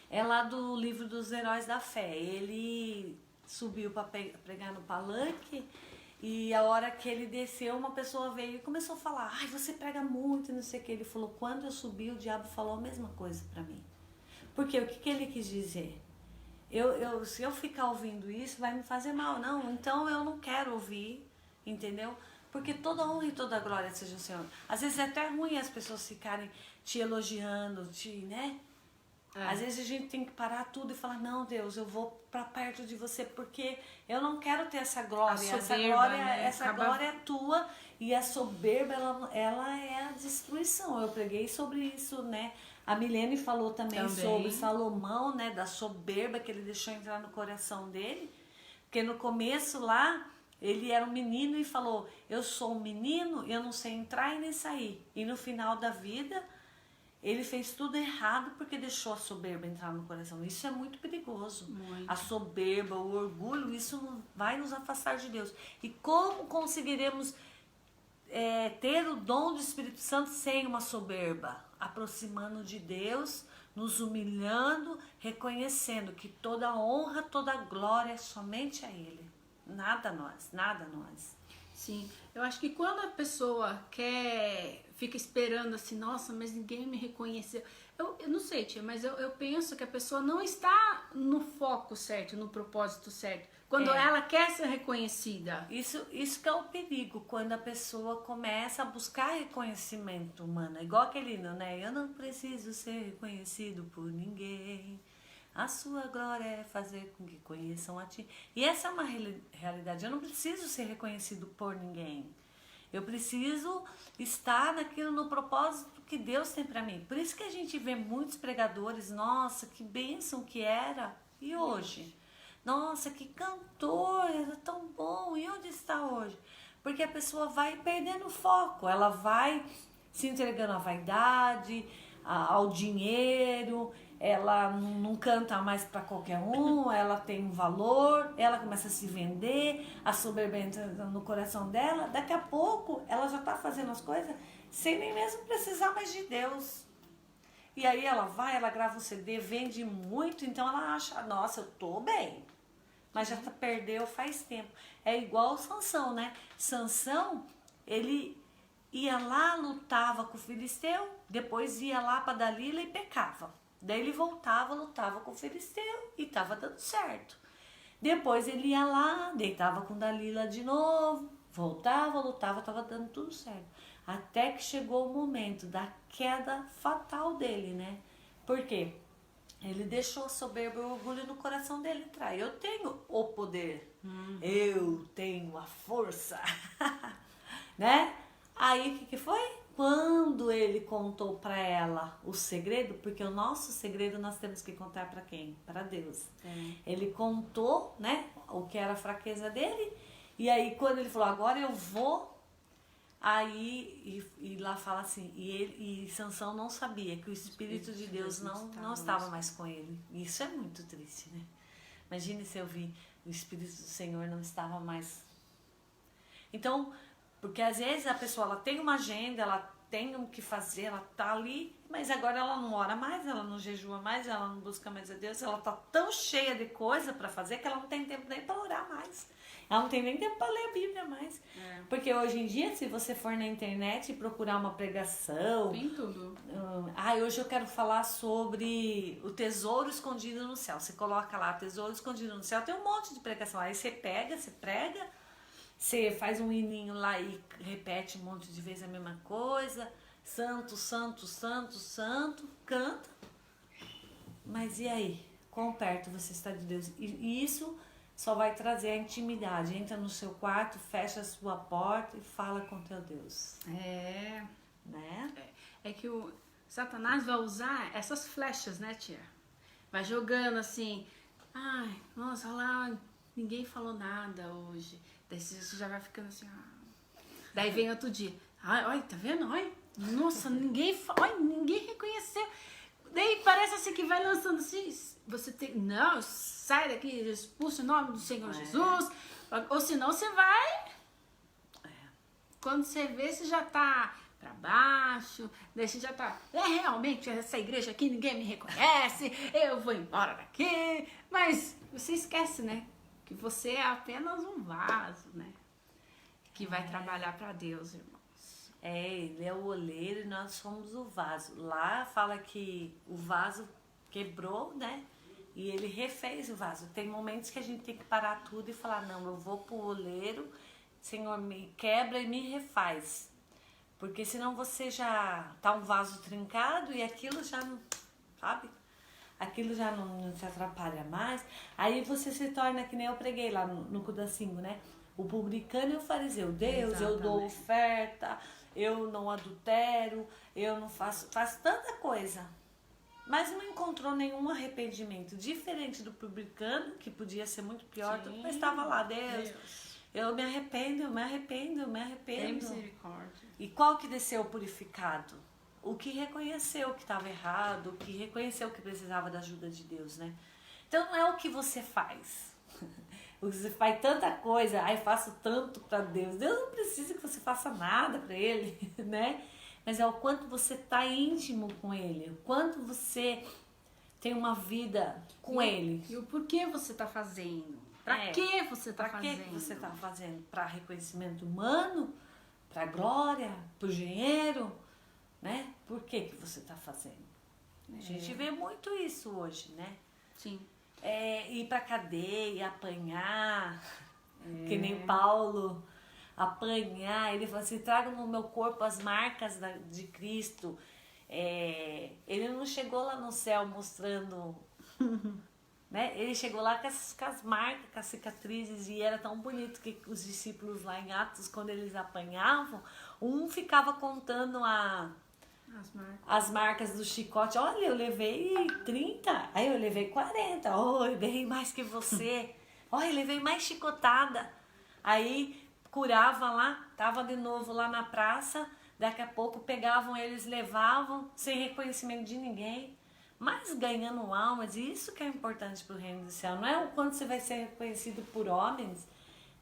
É lá do livro dos Heróis da Fé. Ele subiu para pregar no palanque e a hora que ele desceu, uma pessoa veio e começou a falar: ai, você prega muito, não sei o que. Ele falou: quando eu subi, o diabo falou a mesma coisa para mim. Porque o que ele quis dizer? Se eu ficar ouvindo isso, vai me fazer mal. Não, então eu não quero ouvir, entendeu? Porque toda honra e toda glória seja o Senhor. Às vezes é até ruim as pessoas ficarem te elogiando, né? Às vezes a gente tem que parar tudo e falar: não, Deus, eu vou para perto de você porque eu não quero ter essa glória. Soberba, essa glória, né? essa glória é tua E a soberba, ela é a destruição. Eu preguei sobre isso, né? A Milene falou também sobre Salomão, né? Da soberba que ele deixou entrar no coração dele. Porque no começo lá, ele era um menino e falou, eu sou um menino, eu não sei entrar e nem sair. E no final da vida, ele fez tudo errado porque deixou a soberba entrar no coração. Isso é muito perigoso. Muito. A soberba, o orgulho, isso vai nos afastar de Deus. E como conseguiremos ter o dom do Espírito Santo sem uma soberba? Aproximando de Deus, nos humilhando, reconhecendo que toda honra, toda glória é somente a Ele. Nada nós, nada nós. Sim, eu acho que quando a pessoa fica esperando assim, nossa, mas ninguém me reconheceu. Eu não sei, tia, mas eu penso que a pessoa não está no foco certo, no propósito certo. Quando ela quer ser reconhecida. Isso que é o perigo, quando a pessoa começa a buscar reconhecimento humano. Igual aquele hino, né? Eu não preciso ser reconhecido por ninguém. A sua glória é fazer com que conheçam a ti. E essa é uma realidade. Eu não preciso ser reconhecido por ninguém. Eu preciso estar no propósito que Deus tem para mim. Por isso que a gente vê muitos pregadores, nossa, que bênção que era. E hoje? Nossa, que cantor, era tão bom. E onde está hoje? Porque a pessoa vai perdendo o foco. Ela vai se entregando à vaidade, ao dinheiro. Ela não canta mais para qualquer um, ela tem um valor, ela começa a se vender, a soberba entra no coração dela, daqui a pouco ela já está fazendo as coisas sem nem mesmo precisar mais de Deus. E aí ela grava um CD, vende muito, então ela acha, nossa, eu tô bem, mas já perdeu faz tempo. É igual o Sansão, né? Sansão, ele ia lá, lutava com o filisteu, depois ia lá para Dalila e pecava. Daí ele voltava, lutava com o filisteu e estava dando certo. Depois ele ia lá, deitava com Dalila de novo, voltava, lutava, estava dando tudo certo. Até que chegou o momento da queda fatal dele, né? Por quê? Ele deixou a soberba e o orgulho no coração dele entrar. Eu tenho o poder, eu tenho a força, né? Aí o que foi? Quando ele contou para ela o segredo, porque o nosso segredo nós temos que contar para quem? Para Deus. Ele contou, né, o que era a fraqueza dele, e aí quando ele falou, agora eu vou, aí e lá fala assim, e Sansão não sabia que o Espírito de Deus não estava mais com ele. Isso é muito triste, né? Imagine se eu vi o Espírito do Senhor não estava mais. Então, porque às vezes a pessoa ela tem uma agenda, ela tem o que fazer, ela tá ali, mas agora ela não ora mais, ela não jejua mais, ela não busca mais a Deus, ela tá tão cheia de coisa para fazer que ela não tem tempo nem para orar mais. Ela não tem nem tempo para ler a Bíblia mais. Porque hoje em dia, se você for na internet e procurar uma pregação... Tem tudo. Hoje eu quero falar sobre o tesouro escondido no céu. Você coloca lá, tesouro escondido no céu, tem um monte de pregação. Aí você prega, você faz um hininho lá e repete um monte de vezes a mesma coisa. Santo, santo, santo, santo. Canta. Mas e aí? Quão perto você está de Deus? E isso só vai trazer a intimidade. Entra no seu quarto, fecha a sua porta e fala com teu Deus. Né? É que o Satanás vai usar essas flechas, né, tia? Vai jogando assim. Ai, nossa, lá, ninguém falou nada hoje. Daí você já vai ficando assim, Daí vem outro dia. Ai, olha, tá vendo? Olha, nossa, ninguém reconheceu. Daí parece assim que vai lançando assim, você tem, não, sai daqui, expulsa o nome do Senhor Jesus, ou senão você vai, quando você vê, você já tá pra baixo, daí você já tá, realmente, essa igreja aqui ninguém me reconhece, eu vou embora daqui, mas você esquece, né, que você é apenas um vaso, né, que vai trabalhar pra Deus, irmão. Ele é o oleiro e nós somos o vaso. Lá fala que o vaso quebrou, né? E ele refez o vaso. Tem momentos que a gente tem que parar tudo e falar, não, eu vou pro oleiro, Senhor, me quebra e me refaz. Porque senão você já tá um vaso trincado e aquilo já não, sabe? Aquilo já não te atrapalha mais. Aí você se torna, que nem eu preguei lá no Cudacingo, né? O publicano e o fariseu. Deus, eu dou Exatamente. oferta, eu não adultero, eu não faço tanta coisa. Mas não encontrou nenhum arrependimento. Diferente do publicano, que podia ser muito pior, Sim. mas estava lá, Deus, Deus. eu me arrependo, eu me arrependo, eu me Tem arrependo. misericórdia. E qual que desceu purificado? O que reconheceu que estava errado, o que reconheceu que precisava da ajuda de Deus, né? Então não é o que você faz. Você faz tanta coisa, ai, faço tanto para Deus. Deus não precisa que você faça nada para Ele, né? Mas é o quanto você está íntimo com Ele, o quanto você tem uma vida com Ele. E o porquê você está fazendo? Para que você está Para fazendo? que você está fazendo? Para reconhecimento humano? Para glória? Para o dinheiro? Né? Por que você está fazendo? A gente vê muito isso hoje, né? Sim. Ir pra cadeia, apanhar, que nem Paulo, apanhar. Ele falou assim: traga no meu corpo as marcas de Cristo. Ele não chegou lá no céu mostrando, né? Ele chegou lá com as marcas, com as cicatrizes, e era tão bonito que os discípulos lá em Atos, quando eles apanhavam, um ficava contando as marcas do chicote. Olha, eu levei 30, aí eu levei 40. Oh, eu ganhei mais que você. Olha, eu levei mais chicotada. Aí curava lá, tava de novo lá na praça. Daqui a pouco pegavam eles, levavam, sem reconhecimento de ninguém, mas ganhando almas. E isso que é importante para o reino do céu. Não é o quanto você vai ser reconhecido por homens.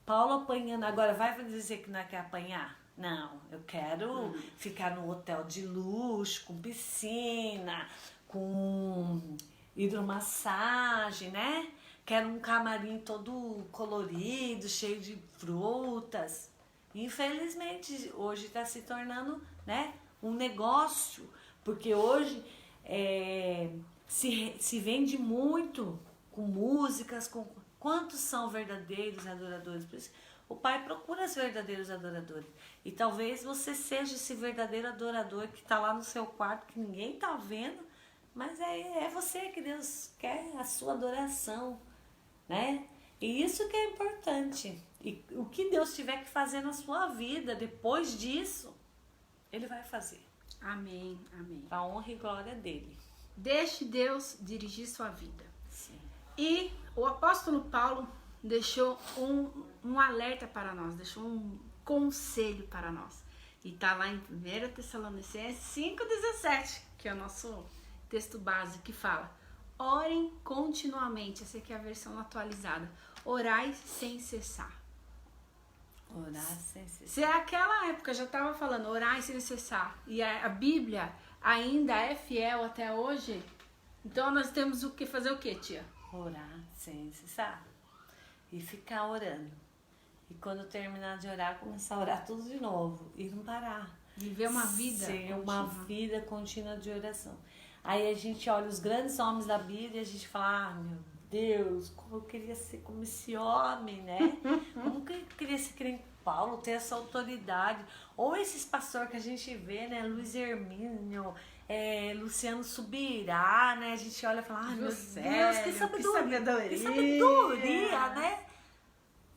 Paulo apanhando. Agora, vai dizer que não quer apanhar? Não, eu quero ficar no hotel de luxo, com piscina, com hidromassagem, né? Quero um camarim todo colorido, cheio de frutas. Infelizmente, hoje está se tornando, né, um negócio, porque hoje se vende muito com músicas, com quantos são verdadeiros adoradores. Por isso, o Pai procura os verdadeiros adoradores. E talvez você seja esse verdadeiro adorador que está lá no seu quarto, que ninguém está vendo, mas é você que Deus quer, a sua adoração, né? E isso que é importante. E o que Deus tiver que fazer na sua vida depois disso, Ele vai fazer. Amém, amém. Para a honra e glória dEle. Deixe Deus dirigir sua vida. Sim. E o apóstolo Paulo deixou um alerta para nós, deixou um conselho para nós. E está lá em 1 Tessalonicenses 5,17, que é o nosso texto base, que fala: orem continuamente. Essa aqui é a versão atualizada. Orai sem cessar. Orar sem cessar. Se aquela época já estava falando orai sem cessar, e a Bíblia ainda é fiel até hoje, então nós temos o que fazer o quê, tia? Orar sem cessar. E ficar orando. E quando terminar de orar, começar a orar tudo de novo. E não parar. Viver uma vida Ser contínua. uma vida contínua de oração. Aí a gente olha os grandes homens da Bíblia e a gente fala: ah, meu Deus, como eu queria ser como esse homem, né? Como que eu queria ser que nem Paulo, ter essa autoridade. Ou esses pastores que a gente vê, né? Luiz Hermínio, Luciano Subirá, né? A gente olha e fala: ai, meu Deus, que sabedoria. Que sabedoria, né?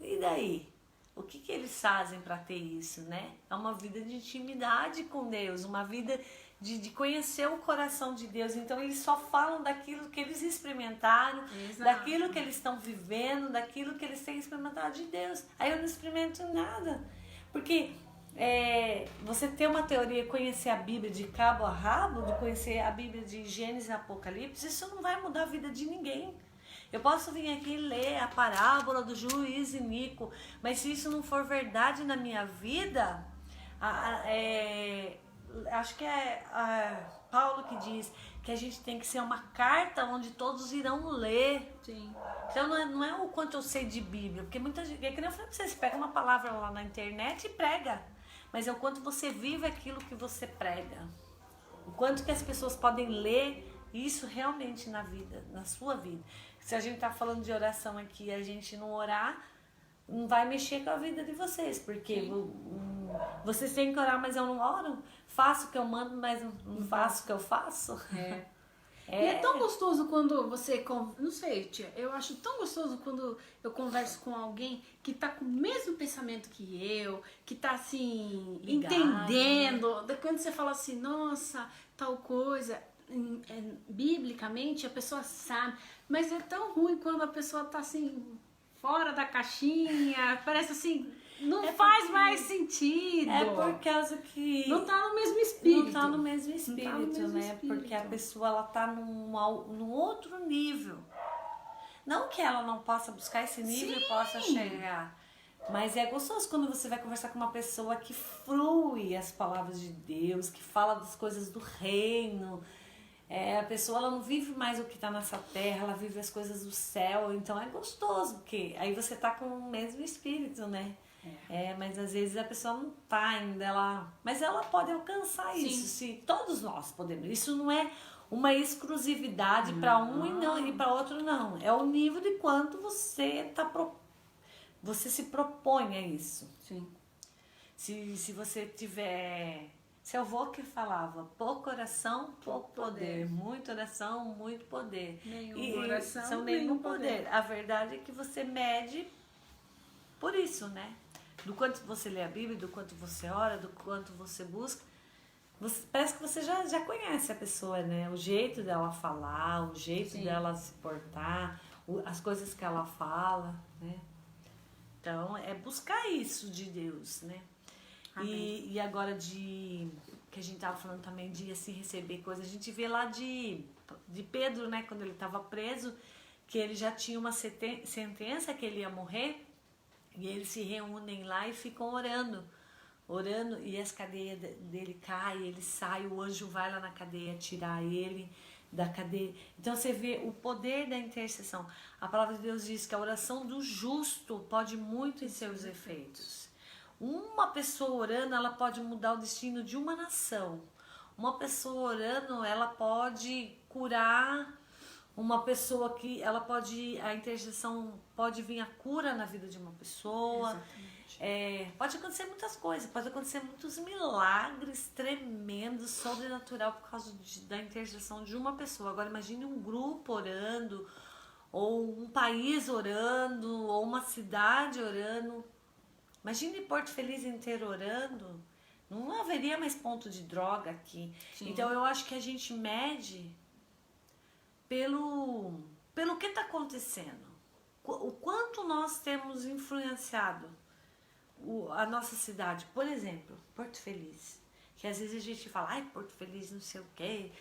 E daí? O que eles fazem para ter isso, né? É uma vida de intimidade com Deus, uma vida de conhecer o coração de Deus. Então eles só falam daquilo que eles experimentaram, Exato. daquilo que eles estão vivendo, daquilo que eles têm experimentado de Deus. Aí eu não experimento nada. Porque você ter uma teoria, conhecer a Bíblia de cabo a rabo, de conhecer a Bíblia de Gênesis e Apocalipse, isso não vai mudar a vida de ninguém. Eu posso vir aqui ler a parábola do juiz Inico, mas se isso não for verdade na minha vida, acho que Paulo que diz que a gente tem que ser uma carta onde todos irão ler. Sim. Então não é o quanto eu sei de Bíblia, porque muita gente, é que nem eu falei pra vocês, pega uma palavra lá na internet e prega, mas é o quanto você vive aquilo que você prega, o quanto que as pessoas podem ler isso realmente na vida, na sua vida. Se a gente tá falando de oração aqui e a gente não orar, não vai mexer com a vida de vocês, porque vocês têm que orar, mas eu não oro. Faço o que eu mando, mas não faço o que eu faço. E é tão gostoso quando você... Não sei, tia, eu acho tão gostoso quando eu converso com alguém que tá com o mesmo pensamento que eu, que tá assim, Ligado, entendendo. Quando você fala assim, nossa, tal coisa, biblicamente a pessoa sabe. Mas é tão ruim quando a pessoa tá assim, fora da caixinha, parece assim... Não faz mais sentido. É por causa que... Não tá no mesmo espírito. Não tá no mesmo espírito, Não tá no mesmo né? espírito. Porque a pessoa, ela tá num outro nível. Não que ela não possa buscar esse nível e possa chegar. Mas é gostoso quando você vai conversar com uma pessoa que flui as palavras de Deus, que fala das coisas do reino. A pessoa, ela não vive mais o que tá nessa terra, ela vive as coisas do céu. Então é gostoso, porque aí você tá com o mesmo espírito, né? Mas às vezes a pessoa não tá ainda, mas ela pode alcançar isso, se todos nós podemos. Isso não é uma exclusividade para um e para outro não. É o nível de quanto você você se propõe a isso. Sim. Se você tiver, seu avô que falava, pouca oração, pouco poder, muita oração, muito poder. Nenhuma oração, são nenhum poder. A verdade é que você mede por isso, né? Do quanto você lê a Bíblia, do quanto você ora, do quanto você busca. Parece que você já conhece a pessoa, né? O jeito dela falar, o jeito dela se portar, as coisas que ela fala, né? Então, é buscar isso de Deus, né? E agora que a gente tava falando também de assim, receber coisas, a gente vê lá de Pedro, né? Quando ele estava preso, que ele já tinha uma sentença que ele ia morrer. E eles se reúnem lá e ficam orando, e as cadeias dele caem, ele sai, o anjo vai lá na cadeia tirar ele da cadeia. Então você vê o poder da intercessão. A palavra de Deus diz que a oração do justo pode muito em seus efeitos. Uma pessoa orando, ela pode mudar o destino de uma nação. Uma pessoa orando, ela pode curar. Uma pessoa que a intercessão pode vir a cura na vida de uma pessoa. Pode acontecer muitas coisas, pode acontecer muitos milagres tremendos, sobrenatural por causa da intercessão de uma pessoa. Agora imagine um grupo orando, ou um país orando, ou uma cidade orando. Imagine Porto Feliz inteiro orando. Não haveria mais ponto de droga aqui. Sim. Então eu acho que a gente mede pelo que está acontecendo, o quanto nós temos influenciado a nossa cidade. Por exemplo, Porto Feliz, que às vezes a gente fala, ai, Porto Feliz não sei o quê,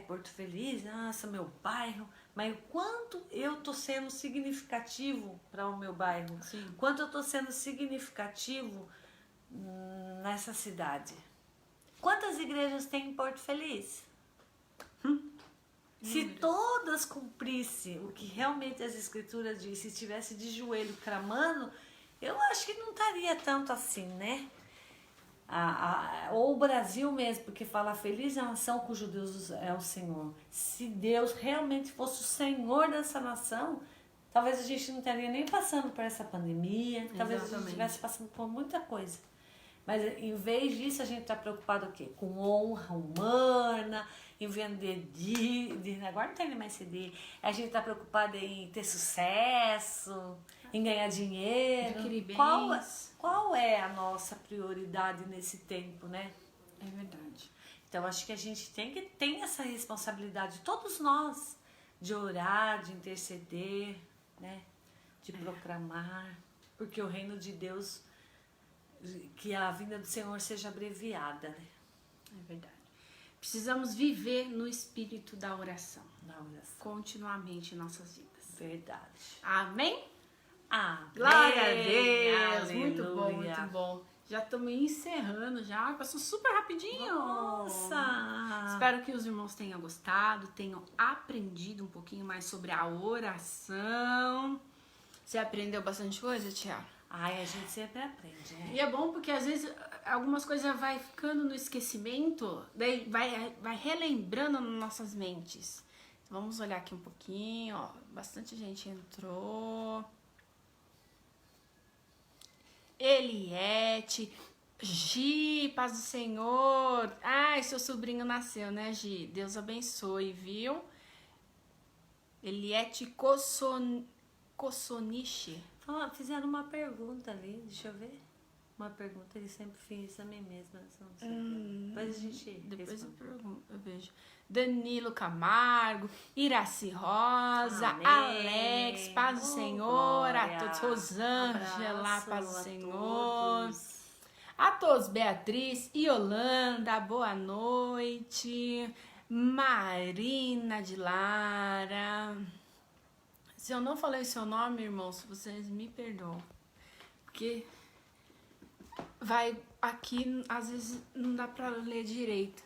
Porto Feliz, nossa, meu bairro, mas o quanto eu tô sendo significativo para o meu bairro, Sim. Quanto eu tô sendo significativo nessa cidade. Quantas igrejas tem em Porto Feliz? Se todas cumprissem o que realmente as escrituras dizem, se estivesse de joelho clamando, eu acho que não estaria tanto assim, né? Ou o Brasil mesmo, porque fala feliz é a nação cujo Deus é o Senhor. Se Deus realmente fosse o Senhor dessa nação, talvez a gente não estaria nem passando por essa pandemia, talvez a gente estivesse passando por muita coisa. Mas em vez disso, a gente está preocupado o quê? Com honra humana, em vender agora não tem mais CD. A gente está preocupado em ter sucesso, em ganhar dinheiro. Qual é a nossa prioridade nesse tempo, né? É verdade. Então acho que a gente tem essa responsabilidade, todos nós, de orar, de interceder, né? De proclamar, porque o reino de Deus, que a vinda do Senhor seja abreviada, né? É verdade. Precisamos viver no espírito da oração. Continuamente em nossas vidas. Verdade. Amém? Amém. Glória a Deus. Aleluia. Muito bom, muito bom. Já estamos encerrando já. Passou super rapidinho. Nossa. Espero que os irmãos tenham gostado, tenham aprendido um pouquinho mais sobre a oração. Você aprendeu bastante coisa, Tiago? Ai, a gente sempre aprende, né? E é bom porque às vezes algumas coisas vai ficando no esquecimento, daí vai relembrando nas nossas mentes. Então, vamos olhar aqui um pouquinho, ó. Bastante gente entrou. Eliette, Gi, paz do Senhor. Ai, seu sobrinho nasceu, né, Gi? Deus abençoe, viu? Eliette Kossonichi. Fizeram uma pergunta ali, deixa eu ver. Uma pergunta, ele sempre fiz a mim mesma. Não sei. Depois a gente Depois eu vejo. Danilo Camargo, Iraci Rosa, Amém. Alex, paz do Senhor, glória. a todos, Rosângela, Abraço paz do a Senhor. todos. A todos, Beatriz, Yolanda, boa noite. Marina de Lara. Se eu não falei o seu nome, irmãos, vocês me perdoam. Porque vai aqui, às vezes não dá pra ler direito.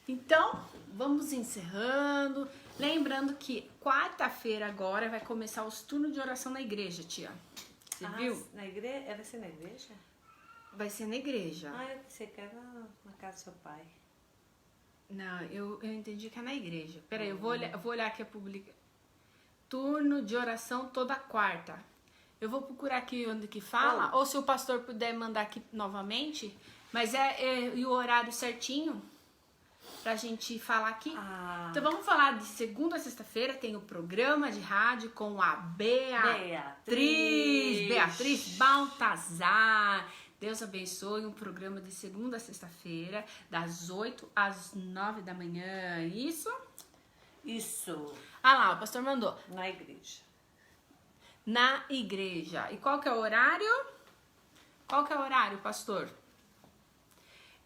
Então, vamos encerrando. Lembrando que quarta-feira agora vai começar os turnos de oração na igreja, tia. Você viu? Na igreja? Vai ser na igreja? Vai ser na igreja. Eu pensei que era na casa do seu pai. Não, eu entendi que é na igreja. Peraí, eu vou olhar aqui a publicação. Turno de oração toda quarta. Eu vou procurar aqui onde que fala, ou se o pastor puder mandar aqui novamente, mas e o horário certinho pra gente falar aqui. Então vamos falar de segunda a sexta-feira, tem o programa de rádio com a Beatriz Baltazar. Deus abençoe, um programa de segunda a sexta-feira, das 8 às 9 da manhã, isso? Isso. Lá, o pastor mandou. Na igreja. Na igreja. E qual que é o horário? Qual que é o horário, pastor?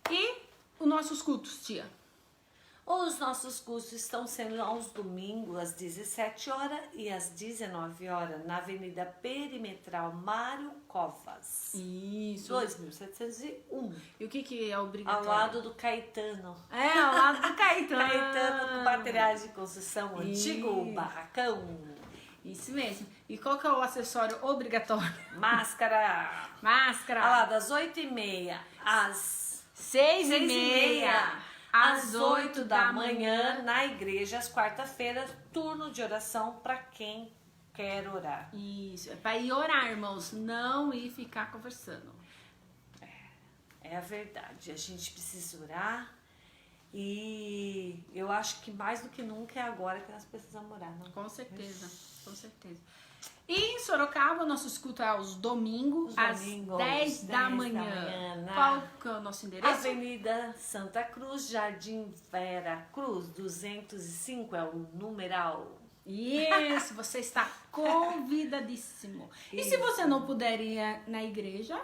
E os nossos cultos, tia? Os nossos cursos estão sendo aos domingos, às 17 horas e às 19 horas, na Avenida Perimetral Mário Covas. Isso. 2701. E o que é obrigatório? Ao lado do Caetano. Ao lado do Caetano. Caetano com materiais de construção antigo, barracão. Isso mesmo. E qual que é o acessório obrigatório? Máscara. Máscara. Das 8h30 às 6h30. Às 8 da manhã, na igreja, às quarta-feiras, turno de oração para quem quer orar. Isso, é para ir orar, irmãos, não ir ficar conversando. É a verdade, a gente precisa orar e eu acho que mais do que nunca é agora que nós precisamos orar. Não? Com certeza, com certeza. E em Sorocaba, o nosso escuta é aos domingos, às 10 da manhã. Qual que é o nosso endereço? Avenida Santa Cruz, Jardim Vera Cruz, 205 é o numeral. Isso, você está convidadíssimo. E se você não puder ir na igreja,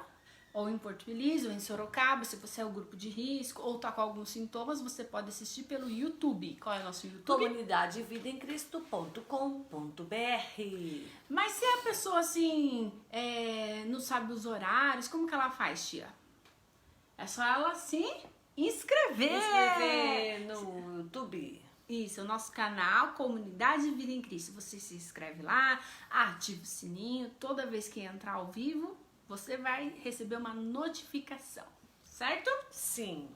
ou em Porto Feliz, ou em Sorocaba, se você é o grupo de risco, ou tá com alguns sintomas, você pode assistir pelo YouTube. Qual é o nosso YouTube? comunidadevidaemcristo.com.br. Mas se a pessoa, assim, não sabe os horários, como que ela faz, tia? É só ela se inscrever. No YouTube. Isso, o nosso canal Comunidade Vida em Cristo. Você se inscreve lá, ativa o sininho, toda vez que entrar ao vivo, você vai receber uma notificação, certo? Sim.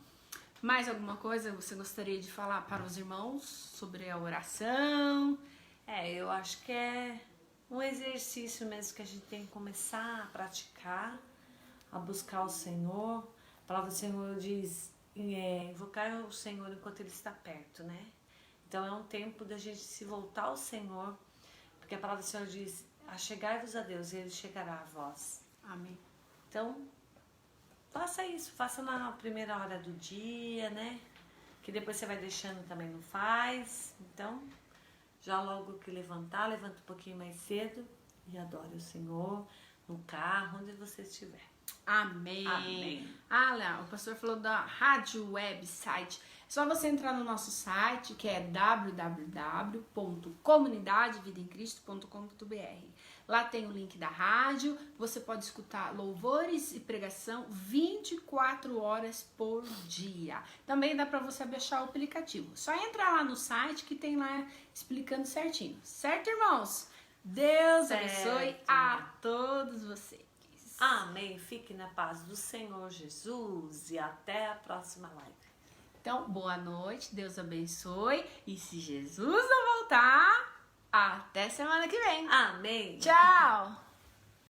Mais alguma coisa você gostaria de falar para os irmãos sobre a oração? Eu acho que é um exercício mesmo que a gente tem que começar a praticar, a buscar o Senhor. A palavra do Senhor diz, invocar o Senhor enquanto Ele está perto, né? Então é um tempo da gente se voltar ao Senhor, porque a palavra do Senhor diz, achegai-vos a Deus e Ele chegará a vós. Amém. Então, faça isso, faça na primeira hora do dia, né? Que depois você vai deixando também não faz. Então, já logo que levanta um pouquinho mais cedo e adore o Senhor no carro, onde você estiver. Amém. Amém. Lá, o pastor falou da rádio website. É só você entrar no nosso site, que é www.comunidadevidaemcristo.com.br. Lá tem o link da rádio, você pode escutar louvores e pregação 24 horas por dia. Também dá para você baixar o aplicativo. Só entrar lá no site que tem lá explicando certinho. Certo, irmãos? Deus abençoe a todos vocês. Amém. Fique na paz do Senhor Jesus e até a próxima live. Então, boa noite, Deus abençoe. E se Jesus não voltar, até semana que vem. Amém. Tchau!